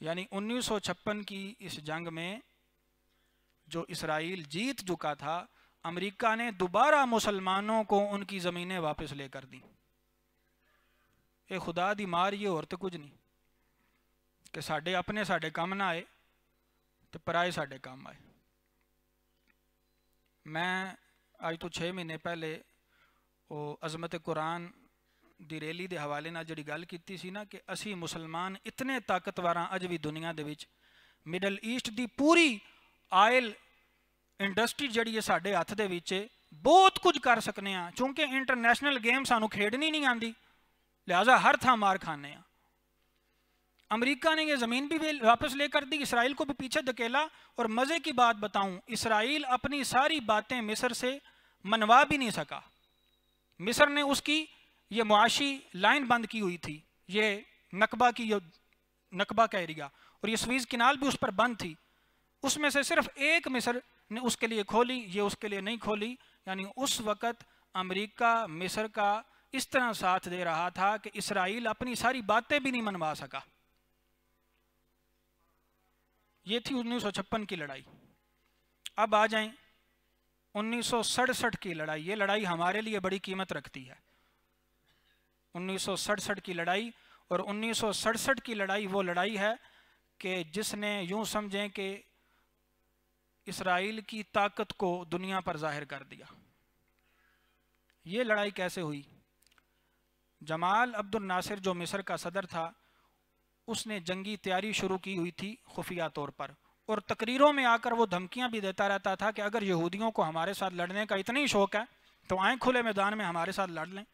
یعنی 1956 کی اس جنگ میں جو اسرائیل جیت چکا تھا, امریکہ نے دوبارہ مسلمانوں کو ان کی زمینیں واپس لے کر دی. اے خدا دی مار یہ اور تو کچھ نہیں کہ ساڈے اپنے ساڈے کام نہ آئے تو پرائے ساڈے کام آئے. میں آج تو 6 مہینے پہلے وہ عظمت قرآن دی ریلی دے حوالے نال جڑی گل کیتی سی نا کہ اسی مسلمان اتنے طاقتور ہاں اج بھی دنیا دے وچ, مڈل ایسٹ دی پوری آئل انڈسٹری جڑی ہے ساڈے ہاتھ دے وچ بہت کچھ کر سکنے ہاں, چونکہ انٹرنیشنل گیم سانو کھیڈنی نہیں آندی, لہٰذا ہر تھاں مار کھانے ہاں. امریکہ نے یہ زمین بھی واپس لے کر دی, اسرائیل کو بھی پیچھے دھکیلا. اور مزے کی بات بتاؤں, اسرائیل اپنی ساری باتیں مصر سے منوا بھی نہیں سکا. مصر نے اس کی یہ معاشی لائن بند کی ہوئی تھی, یہ نقبہ کی نقبہ کا ایریا, اور یہ سویز کنال بھی اس پر بند تھی. اس میں سے صرف ایک مصر نے اس کے لیے کھولی, یہ اس کے لیے نہیں کھولی. یعنی اس وقت امریکہ مصر کا اس طرح ساتھ دے رہا تھا کہ اسرائیل اپنی ساری باتیں بھی نہیں منوا سکا. یہ تھی 1956 کی لڑائی۔ اب آ جائیں 1967 کی لڑائی۔ یہ لڑائی ہمارے لیے بڑی قیمت رکھتی ہے، 1967 کی لڑائی۔ اور 1967 کی لڑائی وہ لڑائی ہے کہ جس نے یوں سمجھیں کہ اسرائیل کی طاقت کو دنیا پر ظاہر کر دیا۔ یہ لڑائی کیسے ہوئی؟ جمال عبد الناصر جو مصر کا صدر تھا، اس نے جنگی تیاری شروع کی ہوئی تھی خفیہ طور پر، اور تقریروں میں آ کر وہ دھمکیاں بھی دیتا رہتا تھا کہ اگر یہودیوں کو ہمارے ساتھ لڑنے کا اتنا ہی شوق ہے تو آئیں کھلے میدان میں ہمارے ساتھ لڑ لیں۔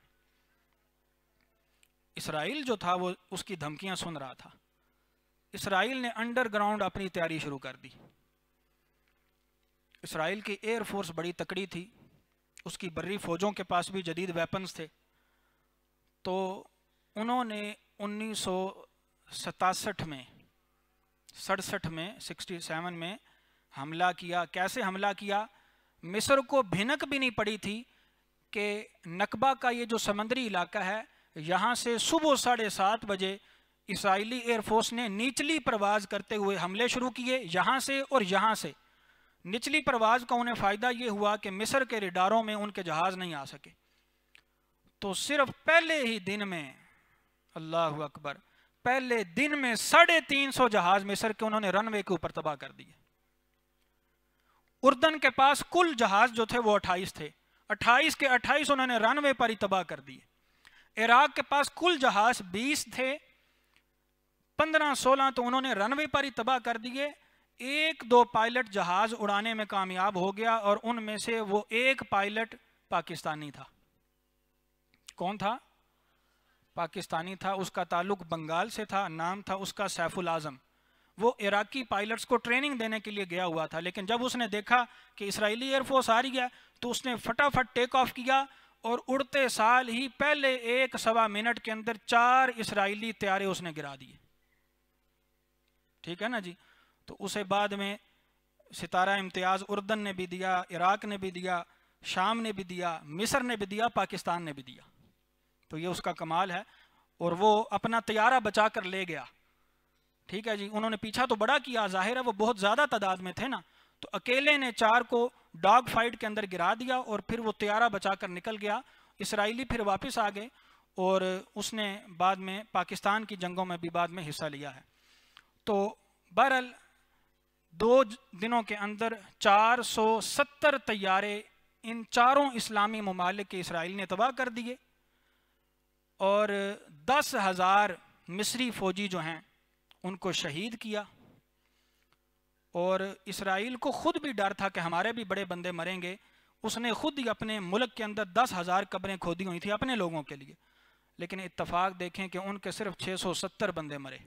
اسرائیل جو تھا وہ اس کی دھمکیاں سن رہا تھا۔ اسرائیل نے انڈر گراؤنڈ اپنی تیاری شروع کر دی۔ اسرائیل کی ایئر فورس بڑی تکڑی تھی، اس کی بری فوجوں کے پاس بھی جدید ویپنز تھے۔ تو انہوں نے 1967 میں 67 میں حملہ کیا۔ کیسے حملہ کیا؟ مصر کو بھنک بھی نہیں پڑی تھی کہ نقبہ کا یہ جو سمندری علاقہ ہے، یہاں سے صبح 7:30 بجے اسرائیلی ایئر فورس نے نیچلی پرواز کرتے ہوئے حملے شروع کیے، یہاں سے اور یہاں سے۔ نچلی پرواز کا انہیں فائدہ یہ ہوا کہ مصر کے ریڈاروں میں ان کے جہاز نہیں آ سکے۔ تو صرف پہلے ہی دن میں، اللہ اکبر، پہلے دن میں 350 جہاز مصر کے انہوں نے رن وے کے اوپر تباہ کر دیے۔ اردن کے پاس کل جہاز جو تھے وہ 28 تھے، 28 کے 28 انہوں نے رن وے پر ہی تباہ کر دیے۔ عراق کے پاس کل جہاز 20 تھے، 15-16 تو انہوں نے رن وے پر ہی تباہ کر دیے۔ 1-2 پائلٹ جہاز اڑانے میں کامیاب ہو گیا، اور ان میں سے وہ ایک پائلٹ پاکستانی تھا۔ کون تھا؟ پاکستانی تھا، اس کا تعلق بنگال سے تھا، نام تھا اس کا سیف العظم۔ وہ عراقی پائلٹس کو ٹریننگ دینے کے لیے گیا ہوا تھا، لیکن جب اس نے دیکھا کہ اسرائیلی ایئر فورس آ رہی ہے تو اس نے فٹافٹ ٹیک آف کیا، اور اڑتے سال ہی پہلے 1-1.25 منٹ کے اندر 4 اسرائیلی طیارے اس نے گرا دیے۔ ٹھیک ہے نا جی؟ تو اسے بعد میں ستارہ امتیاز اردن نے بھی دیا، عراق نے بھی دیا، شام نے بھی دیا، مصر نے بھی دیا، پاکستان نے بھی دیا۔ تو یہ اس کا کمال ہے، اور وہ اپنا طیارہ بچا کر لے گیا۔ ٹھیک ہے جی؟ انہوں نے پیچھا تو بڑا کیا، ظاہر ہے وہ بہت زیادہ تعداد میں تھے نا، تو اکیلے نے 4 کو ڈاگ فائٹ کے اندر گرا دیا، اور پھر وہ طیارہ بچا کر نکل گیا۔ اسرائیلی پھر واپس آ گئے، اور اس نے بعد میں پاکستان کی جنگوں میں بھی بعد میں حصہ لیا ہے۔ تو بہرحال 2 دنوں کے اندر 470 طیارے ان 4 اسلامی ممالک کے اسرائیل نے تباہ کر دیے، اور 10,000 مصری فوجی جو ہیں ان کو شہید کیا۔ اور اسرائیل کو خود بھی ڈر تھا کہ ہمارے بھی بڑے بندے مریں گے، اس نے خود ہی اپنے ملک کے اندر 10,000 قبریں کھودی ہوئی تھی اپنے لوگوں کے لیے، لیکن اتفاق دیکھیں کہ ان کے صرف 670 بندے مرے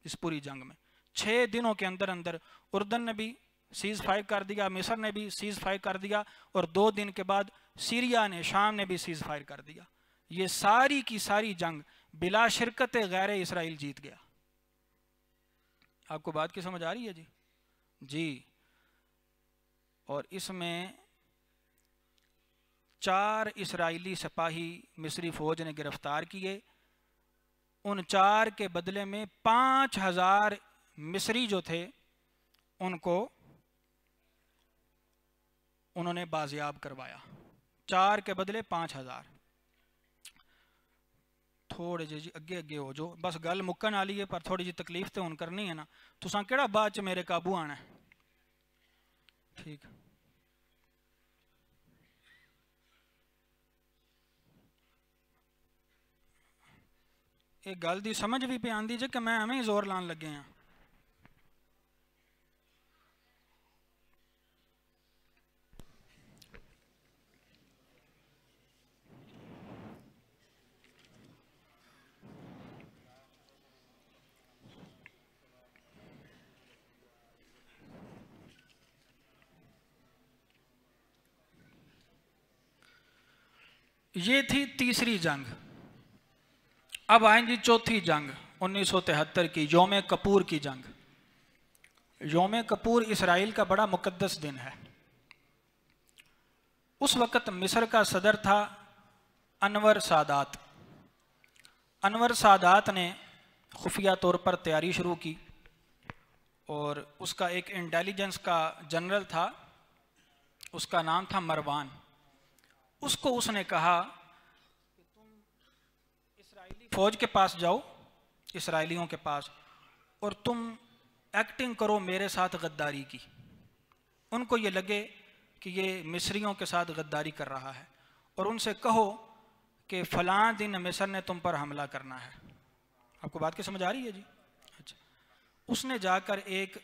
اس پوری جنگ میں۔ 6 دنوں کے اندر اندر اردن نے بھی سیز فائر کر دیا، مصر نے بھی سیز فائر کر دیا، اور 2 دن کے بعد سیریا نے، شام نے بھی سیز فائر کر دیا۔ یہ ساری کی ساری جنگ بلا شرکت غیر اسرائیل جیت گیا۔ آپ کو بات کی سمجھ آ رہی ہے جی؟ جی۔ اور اس میں 4 اسرائیلی سپاہی مصری فوج نے گرفتار کیے۔ ان 4 کے بدلے میں 5,000 مصری جو تھے ان کو انہوں نے بازیاب کروایا۔ 4 کے بدلے 5,000۔ تھوڑے جی اگے اگے ہو جو، بس گل مکن والی ہے، پر تھوڑی جی تکلیف تو ہن کرنی ہے نا، تساں کیڑا بعد چ میرے قابو آنا ہے۔ ٹھیک، ایک گل دی سمجھ بھی پہ آندی جے کہ میں ہمیں ہی زور لان لگے ہیں۔ یہ تھی تیسری جنگ۔ اب آئیں گی چوتھی جنگ 1973 کی، یوم کپور کی جنگ۔ یوم کپور اسرائیل کا بڑا مقدس دن ہے۔ اس وقت مصر کا صدر تھا انور سادات۔ انور سادات نے خفیہ طور پر تیاری شروع کی، اور اس کا ایک انٹیلیجنس کا جنرل تھا، اس کا نام تھا مروان. اس کو اس نے کہا کہ تم اسرائیلی فوج کے پاس جاؤ، اسرائیلیوں کے پاس، اور تم ایکٹنگ کرو میرے ساتھ غداری کی. ان کو یہ لگے کہ یہ مصریوں کے ساتھ غداری کر رہا ہے، اور ان سے کہو کہ فلاں دن مصر نے تم پر حملہ کرنا ہے. آپ کو بات کی سمجھ آ رہی ہے جی؟ اچھا. اس نے جا کر ایک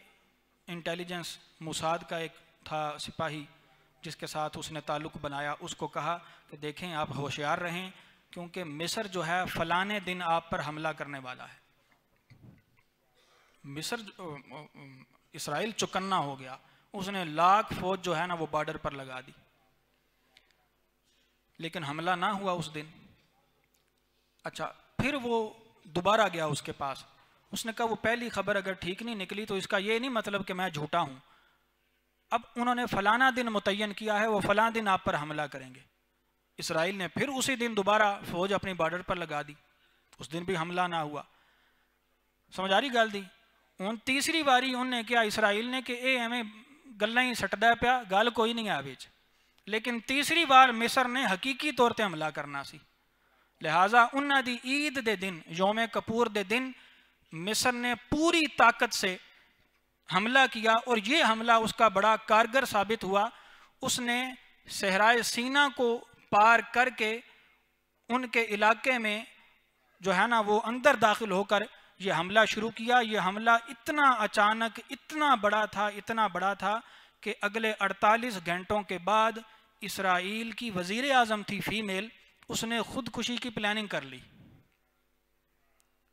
انٹیلیجنس موساد کا ایک تھا سپاہی جس کے ساتھ اس نے تعلق بنایا، اس کو کہا کہ دیکھیں آپ ہوشیار رہیں کیونکہ مصر جو ہے فلانے دن آپ پر حملہ کرنے والا ہے. مصر اسرائیل چکنا ہو گیا، اس نے لاکھ فوج جو ہے نا وہ بارڈر پر لگا دی، لیکن حملہ نہ ہوا اس دن. اچھا پھر وہ دوبارہ گیا اس کے پاس، اس نے کہا وہ پہلی خبر اگر ٹھیک نہیں نکلی تو اس کا یہ نہیں مطلب کہ میں جھوٹا ہوں. اب انہوں نے فلانا دن متعین کیا ہے، وہ فلاں دن آپ پر حملہ کریں گے. اسرائیل نے پھر اسی دن دوبارہ فوج اپنی بارڈر پر لگا دی، اس دن بھی حملہ نہ ہوا. سمجھ آ رہی گل دی؟ تیسری باری انہوں نے کیا اسرائیل نے کہ اے ہمیں گلاں ہی سٹدا پیا، گل کوئی نہیں آ وچ. لیکن تیسری بار مصر نے حقیقی طور تے حملہ کرنا سی، لہٰذا انہاں دی عید دے دن، یوم کپور دے دن مصر نے پوری طاقت سے حملہ کیا، اور یہ حملہ اس کا بڑا کارگر ثابت ہوا. اس نے صحرائے سینا کو پار کر کے ان کے علاقے میں جو ہے نا وہ اندر داخل ہو کر یہ حملہ شروع کیا. یہ حملہ اتنا اچانک، اتنا بڑا تھا کہ اگلے 48 گھنٹوں کے بعد اسرائیل کی وزیر اعظم تھی فیمیل، اس نے خودکشی کی پلاننگ کر لی.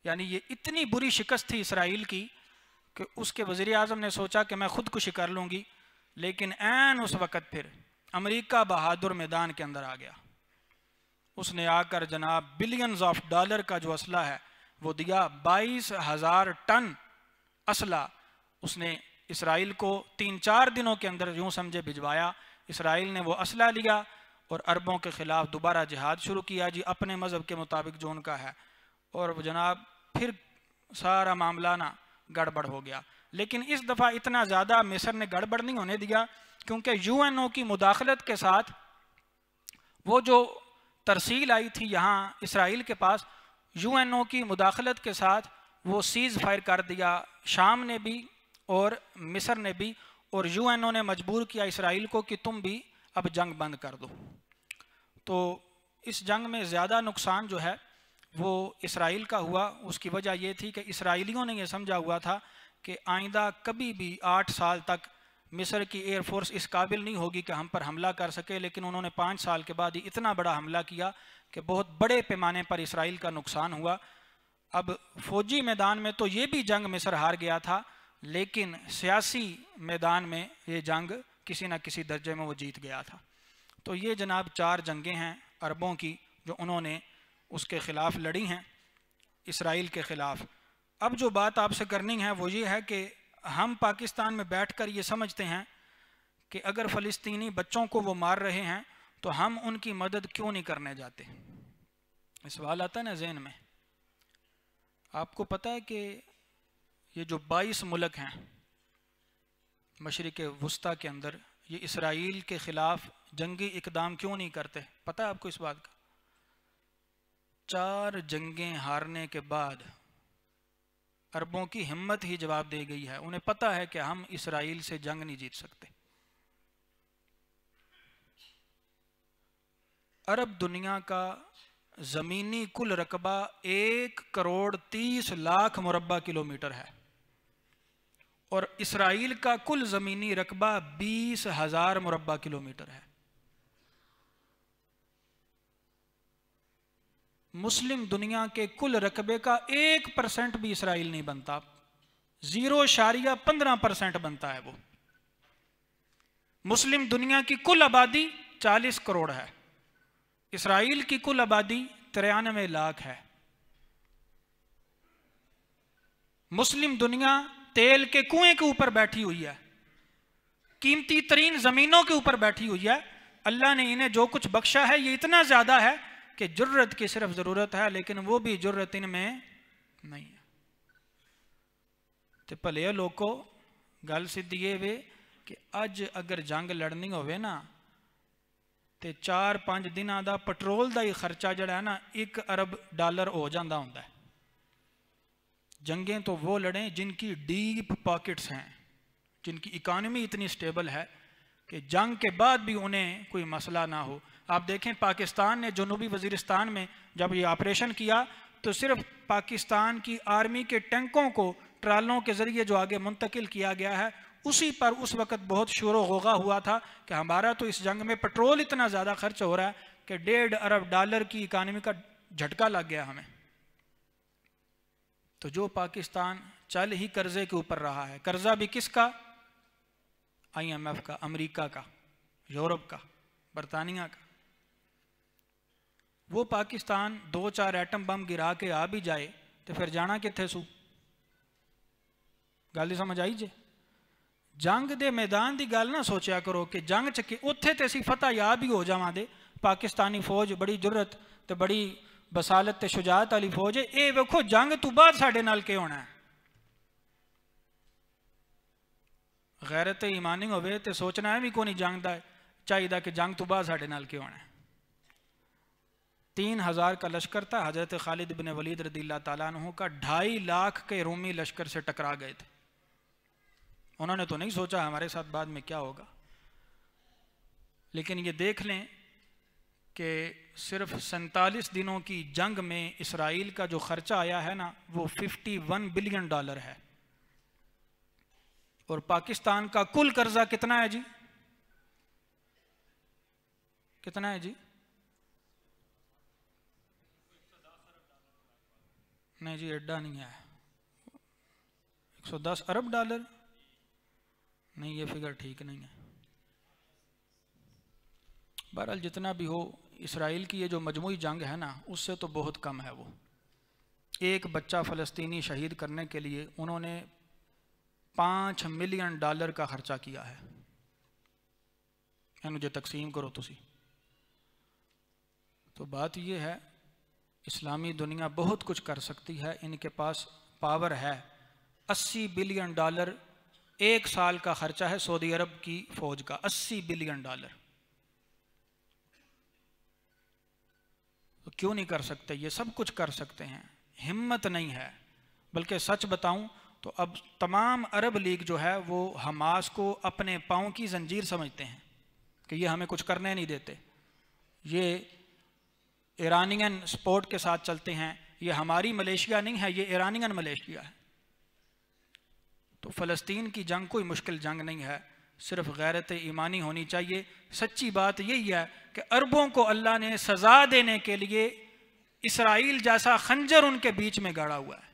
یعنی یہ اتنی بری شکست تھی اسرائیل کی کہ اس کے وزیر اعظم نے سوچا کہ میں خودکشی کر لوں گی. لیکن عین اس وقت پھر امریکہ بہادر میدان کے اندر آ گیا. اس نے آ کر جناب بلینز آف ڈالر کا جو اسلحہ ہے وہ دیا، 22,000 ٹن اسلحہ اس نے اسرائیل کو 3-4 دنوں کے اندر یوں سمجھے بھجوایا. اسرائیل نے وہ اسلحہ لیا اور عربوں کے خلاف دوبارہ جہاد شروع کیا جی، اپنے مذہب کے مطابق جو ان کا ہے. اور جناب پھر سارا معاملہ نا گڑبڑ ہو گیا. لیکن اس دفعہ اتنا زیادہ مصر نے گڑبڑ نہیں ہونے دیا، کیونکہ یو این او کی مداخلت کے ساتھ وہ جو ترسیل آئی تھی یہاں اسرائیل کے پاس، یو این او کی مداخلت کے ساتھ وہ سیز فائر کر دیا، شام نے بھی اور مصر نے بھی. اور یو این او نے مجبور کیا اسرائیل کو کہ تم بھی اب جنگ بند کر دو. تو اس جنگ میں زیادہ نقصان جو ہے وہ اسرائیل کا ہوا. اس کی وجہ یہ تھی کہ اسرائیلیوں نے یہ سمجھا ہوا تھا کہ آئندہ کبھی بھی 8 سال تک مصر کی ایئر فورس اس قابل نہیں ہوگی کہ ہم پر حملہ کر سکے. لیکن انہوں نے 5 سال کے بعد ہی اتنا بڑا حملہ کیا کہ بہت بڑے پیمانے پر اسرائیل کا نقصان ہوا. اب فوجی میدان میں تو یہ بھی جنگ مصر ہار گیا تھا، لیکن سیاسی میدان میں یہ جنگ کسی نہ کسی درجے میں وہ جیت گیا تھا. تو یہ جناب 4 جنگیں ہیں عربوں کی جو انہوں نے اس کے خلاف لڑی ہیں، اسرائیل کے خلاف. اب جو بات آپ سے کرنی ہے وہ یہ ہے کہ ہم پاکستان میں بیٹھ کر یہ سمجھتے ہیں کہ اگر فلسطینی بچوں کو وہ مار رہے ہیں تو ہم ان کی مدد کیوں نہیں کرنے جاتے. سوال آتا ہے نا ذہن میں. آپ کو پتہ ہے کہ یہ جو 22 ملک ہیں مشرق وسطیٰ کے اندر، یہ اسرائیل کے خلاف جنگی اقدام کیوں نہیں کرتے؟ پتہ ہے آپ کو اس بات کا؟ 4 جنگیں ہارنے کے بعد عربوں کی ہمت ہی جواب دے گئی ہے. انہیں پتہ ہے کہ ہم اسرائیل سے جنگ نہیں جیت سکتے. عرب دنیا کا زمینی کل رقبہ 1,30,00,000 مربع کلومیٹر ہے، اور اسرائیل کا کل زمینی رقبہ 20,000 مربع کلومیٹر ہے. مسلم دنیا کے کل رقبے کا 1% بھی اسرائیل نہیں بنتا، 0.15% بنتا ہے وہ. مسلم دنیا کی کل آبادی 40 کروڑ ہے، اسرائیل کی کل آبادی 93 لاکھ ہے. مسلم دنیا تیل کے کنویں کے اوپر بیٹھی ہوئی ہے، قیمتی ترین زمینوں کے اوپر بیٹھی ہوئی ہے. اللہ نے انہیں جو کچھ بخشا ہے یہ اتنا زیادہ ہے کہ جرت کی صرف ضرورت ہے، لیکن وہ بھی جرت ان میں نہیں ہے. تو پلے لوگوں گل سیدھی یہ وے کہ اج اگر جنگ لڑنی ہوئے نا تے 4-5 دنوں دا پٹرول دا ہی خرچہ جڑا ہے نا $1 ارب ہو جاندہ ہوندہ ہے۔ جنگیں تو وہ لڑیں جن کی ڈیپ پاکٹس ہیں، جن کی اکانومی اتنی سٹیبل ہے کہ جنگ کے بعد بھی انہیں کوئی مسئلہ نہ ہو۔ آپ دیکھیں پاکستان نے جنوبی وزیرستان میں جب یہ آپریشن کیا تو صرف پاکستان کی آرمی کے ٹینکوں کو ٹرالوں کے ذریعے جو آگے منتقل کیا گیا ہے، اسی پر اس وقت بہت شور و غوغا ہوا تھا کہ ہمارا تو اس جنگ میں پٹرول اتنا زیادہ خرچ ہو رہا ہے کہ $1.5 ارب کی اکانومی کا جھٹکا لگ گیا ہمیں۔ تو جو پاکستان چل ہی قرضے کے اوپر رہا ہے، قرضہ بھی کس کا؟ IMF کا، امریکہ کا، یورپ کا، برطانیہ کا۔ وہ پاکستان 2-4 ایٹم بم گرا کے آ بھی جائے تو پھر جانا کتھے سو؟ گل سمجھ آئی جے؟ جنگ دے میدان دی گل نہ سوچیا کرو کہ جنگ چکے اتھے تے سی فتح یاب ہی ہو جاواں دے، پاکستانی فوج بڑی جرت تے بڑی بسالت تے شجاعت والی فوج ہے، اے ویکھو جنگ تو بعد ساڈے نال کے ہونا ہے۔ غیرت ایمانی ہوئے تے سوچنا ہے بھی کونی جنگ دا چاہیے دا کہ جنگ تو بعد ساڈے نال کے ہونا ہے۔ 3000 کا لشکر تھا، حضرت خالد بن ولید رضی اللہ تعالیٰ عنہ کا 2.5 لاکھ کے رومی لشکر سے ٹکرا گئے تھے۔ انہوں نے تو نہیں سوچا ہمارے ساتھ بعد میں کیا ہوگا، لیکن یہ دیکھ لیں کہ صرف 47 دنوں کی جنگ میں اسرائیل کا جو خرچہ آیا ہے نا وہ $51 بلین ہے، اور پاکستان کا کل قرضہ کتنا ہے جی؟ کتنا ہے جی؟ نہیں جی ایڈا نہیں ہے، $110 ارب نہیں، یہ فگر ٹھیک نہیں ہے۔ بہرحال جتنا بھی ہو، اسرائیل کی یہ جو مجموعی جنگ ہے نا اس سے تو بہت کم ہے۔ وہ ایک بچہ فلسطینی شہید کرنے کے لیے انہوں نے $5 ملین کا خرچہ کیا ہے۔ مجھے تقسیم کرو تسی۔ تو بات یہ ہے اسلامی دنیا بہت کچھ کر سکتی ہے، ان کے پاس پاور ہے۔ $80 بلین ایک سال کا خرچہ ہے سعودی عرب کی فوج کا، $80 بلین۔ تو کیوں نہیں کر سکتے؟ یہ سب کچھ کر سکتے ہیں، ہمت نہیں ہے۔ بلکہ سچ بتاؤں تو اب تمام عرب لیگ جو ہے وہ حماس کو اپنے پاؤں کی زنجیر سمجھتے ہیں کہ یہ ہمیں کچھ کرنے نہیں دیتے، یہ ایرانین سپورٹ کے ساتھ چلتے ہیں، یہ ہماری ملیشیا نہیں ہے، یہ ایرانین ملیشیا ہے۔ تو فلسطین کی جنگ کوئی مشکل جنگ نہیں ہے، صرف غیرت ایمانی ہونی چاہیے۔ سچی بات یہی ہے کہ عربوں کو اللہ نے سزا دینے کے لیے اسرائیل جیسا خنجر ان کے بیچ میں گاڑا ہوا ہے۔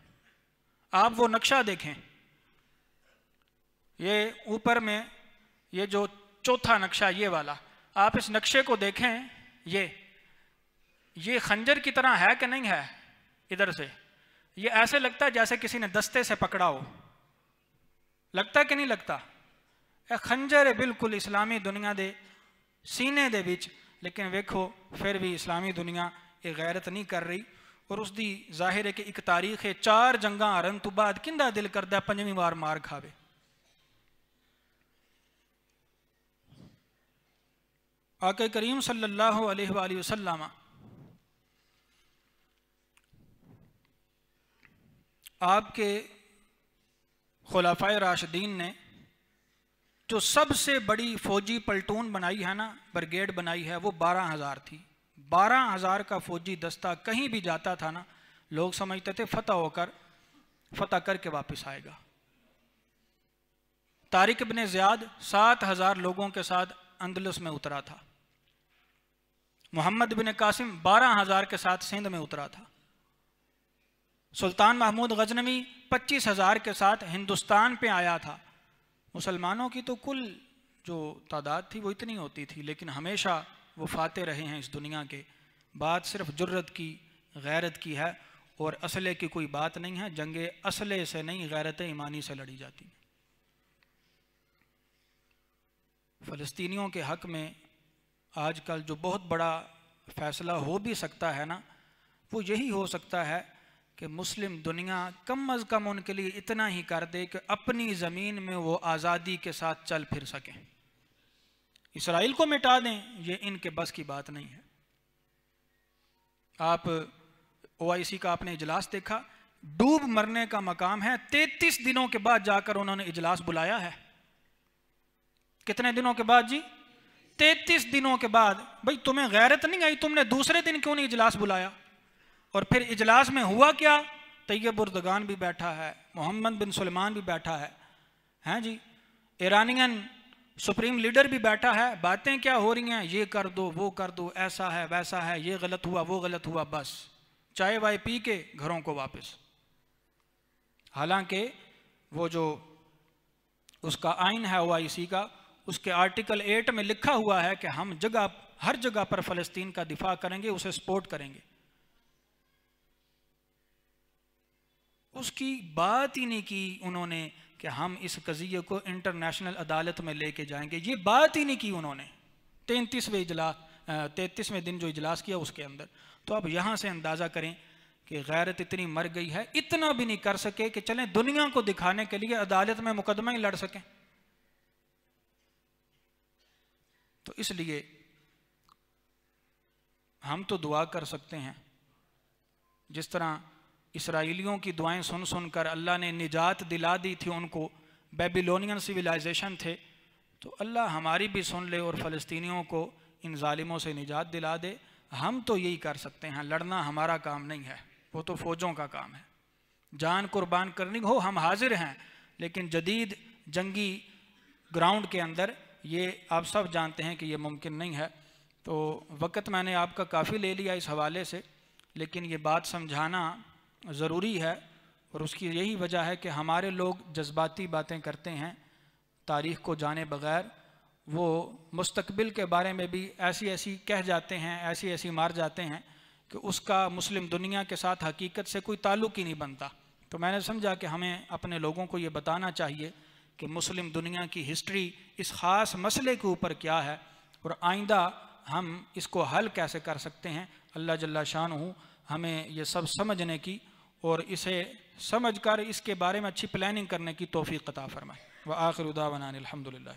آپ وہ نقشہ دیکھیں، یہ اوپر میں یہ جو چوتھا نقشہ یہ والا، آپ اس نقشے کو دیکھیں، یہ خنجر کی طرح ہے کہ نہیں ہے؟ ادھر سے یہ ایسے لگتا ہے جیسے کسی نے دستے سے پکڑا ہو، لگتا کہ نہیں لگتا؟ اے خنجر ہے بالکل اسلامی دنیا دے سینے دے وچ، لیکن ویکھو پھر بھی اسلامی دنیا یہ غیرت نہیں کر رہی، اور اس دی ظاہر ہے کہ ایک تاریخ ہے 4 جنگاں ہارن تو بعد کندہ دل کردہ 5ویں بار مار کھاوے۔ آقا کریم صلی اللہ علیہ وآلہ وسلم آپ کے خلفائے راشدین نے جو سب سے بڑی فوجی پلٹون بنائی ہے نا، بریگیڈ بنائی ہے، وہ 12,000 تھی۔ 12,000 کا فوجی دستہ کہیں بھی جاتا تھا نا، لوگ سمجھتے تھے فتح کر کے واپس آئے گا۔ طارق بن زیاد 7,000 لوگوں کے ساتھ اندلس میں اترا تھا۔ محمد بن قاسم 12,000 کے ساتھ سندھ میں اترا تھا۔ سلطان محمود غزنوی 25,000 کے ساتھ ہندوستان پہ آیا تھا۔ مسلمانوں کی تو کل جو تعداد تھی وہ اتنی ہوتی تھی، لیکن ہمیشہ وہ فاتح رہے ہیں اس دنیا کے۔ بات صرف جرت کی، غیرت کی ہے، اور اسلحے کی کوئی بات نہیں ہے۔ جنگیں اسلحے سے نہیں، غیرت ایمانی سے لڑی جاتی۔ فلسطینیوں کے حق میں آج کل جو بہت بڑا فیصلہ ہو بھی سکتا ہے نا، وہ یہی ہو سکتا ہے کہ کہ مسلم دنیا کم از کم ان کے لیے اتنا ہی کر دے کہ اپنی زمین میں وہ آزادی کے ساتھ چل پھر سکیں. اسرائیل کو مٹا دیں یہ ان کے بس کی بات نہیں ہے. آپ OIC کا آپ نے اجلاس دیکھا, ڈوب مرنے کا مقام ہے. 33 دنوں کے بعد جا کر انہوں نے اجلاس بلایا ہے. کتنے دنوں کے بعد جی؟ 33 دنوں کے بعد. بھئی تمہیں غیرت نہیں آئی؟ تم نے دوسرے دن کیوں نہیں اجلاس بلایا؟ اور پھر اجلاس میں ہوا کیا؟ طیب اردگان بھی بیٹھا ہے, محمد بن سلمان بھی بیٹھا ہے, ہیں جی, ایرانین سپریم لیڈر بھی بیٹھا ہے. باتیں کیا ہو رہی ہیں؟ یہ کر دو, وہ کر دو, ایسا ہے ویسا ہے, یہ غلط ہوا, وہ غلط ہوا, بس چائے وائے پی کے گھروں کو واپس. حالانکہ وہ جو اس کا آئین ہے OIC کا, اس کے آرٹیکل 8 میں لکھا ہوا ہے کہ ہم ہر جگہ پر فلسطین کا دفاع کریں گے, اسے سپورٹ کریں گے. اس کی بات ہی نہیں کی انہوں نے کہ ہم اس قضیے کو انٹرنیشنل عدالت میں لے کے جائیں گے. یہ بات ہی نہیں کی انہوں نے 33ویں دن جو اجلاس کیا اس کے اندر. تو اب یہاں سے اندازہ کریں کہ غیرت اتنی مر گئی ہے, اتنا بھی نہیں کر سکے کہ چلیں دنیا کو دکھانے کے لیے عدالت میں مقدمہ ہی لڑ سکیں. تو اس لیے ہم تو دعا کر سکتے ہیں, جس طرح اسرائیلیوں کی دعائیں سن سن کر اللہ نے نجات دلا دی تھی ان کو, بیبیلونین سویلائزیشن تھے, تو اللہ ہماری بھی سن لے اور فلسطینیوں کو ان ظالموں سے نجات دلا دے. ہم تو یہی کر سکتے ہیں, لڑنا ہمارا کام نہیں ہے, وہ تو فوجوں کا کام ہے. جان قربان کرنی ہو ہم حاضر ہیں, لیکن جدید جنگی گراؤنڈ کے اندر یہ آپ سب جانتے ہیں کہ یہ ممکن نہیں ہے. تو وقت میں نے آپ کا کافی لے لیا اس حوالے سے, لیکن یہ بات سمجھانا ضروری ہے, اور اس کی یہی وجہ ہے کہ ہمارے لوگ جذباتی باتیں کرتے ہیں تاریخ کو جانے بغیر. وہ مستقبل کے بارے میں بھی ایسی کہہ جاتے ہیں, ایسی مار جاتے ہیں کہ اس کا مسلم دنیا کے ساتھ حقیقت سے کوئی تعلق ہی نہیں بنتا. تو میں نے سمجھا کہ ہمیں اپنے لوگوں کو یہ بتانا چاہیے کہ مسلم دنیا کی ہسٹری اس خاص مسئلے کے اوپر کیا ہے, اور آئندہ ہم اس کو حل کیسے کر سکتے ہیں. اللہ جل شانہ ہمیں یہ سب سمجھنے کی اور اسے سمجھ کر اس کے بارے میں اچھی پلاننگ کرنے کی توفیق عطا فرمائے. وآخر دعوانا الحمدللہ.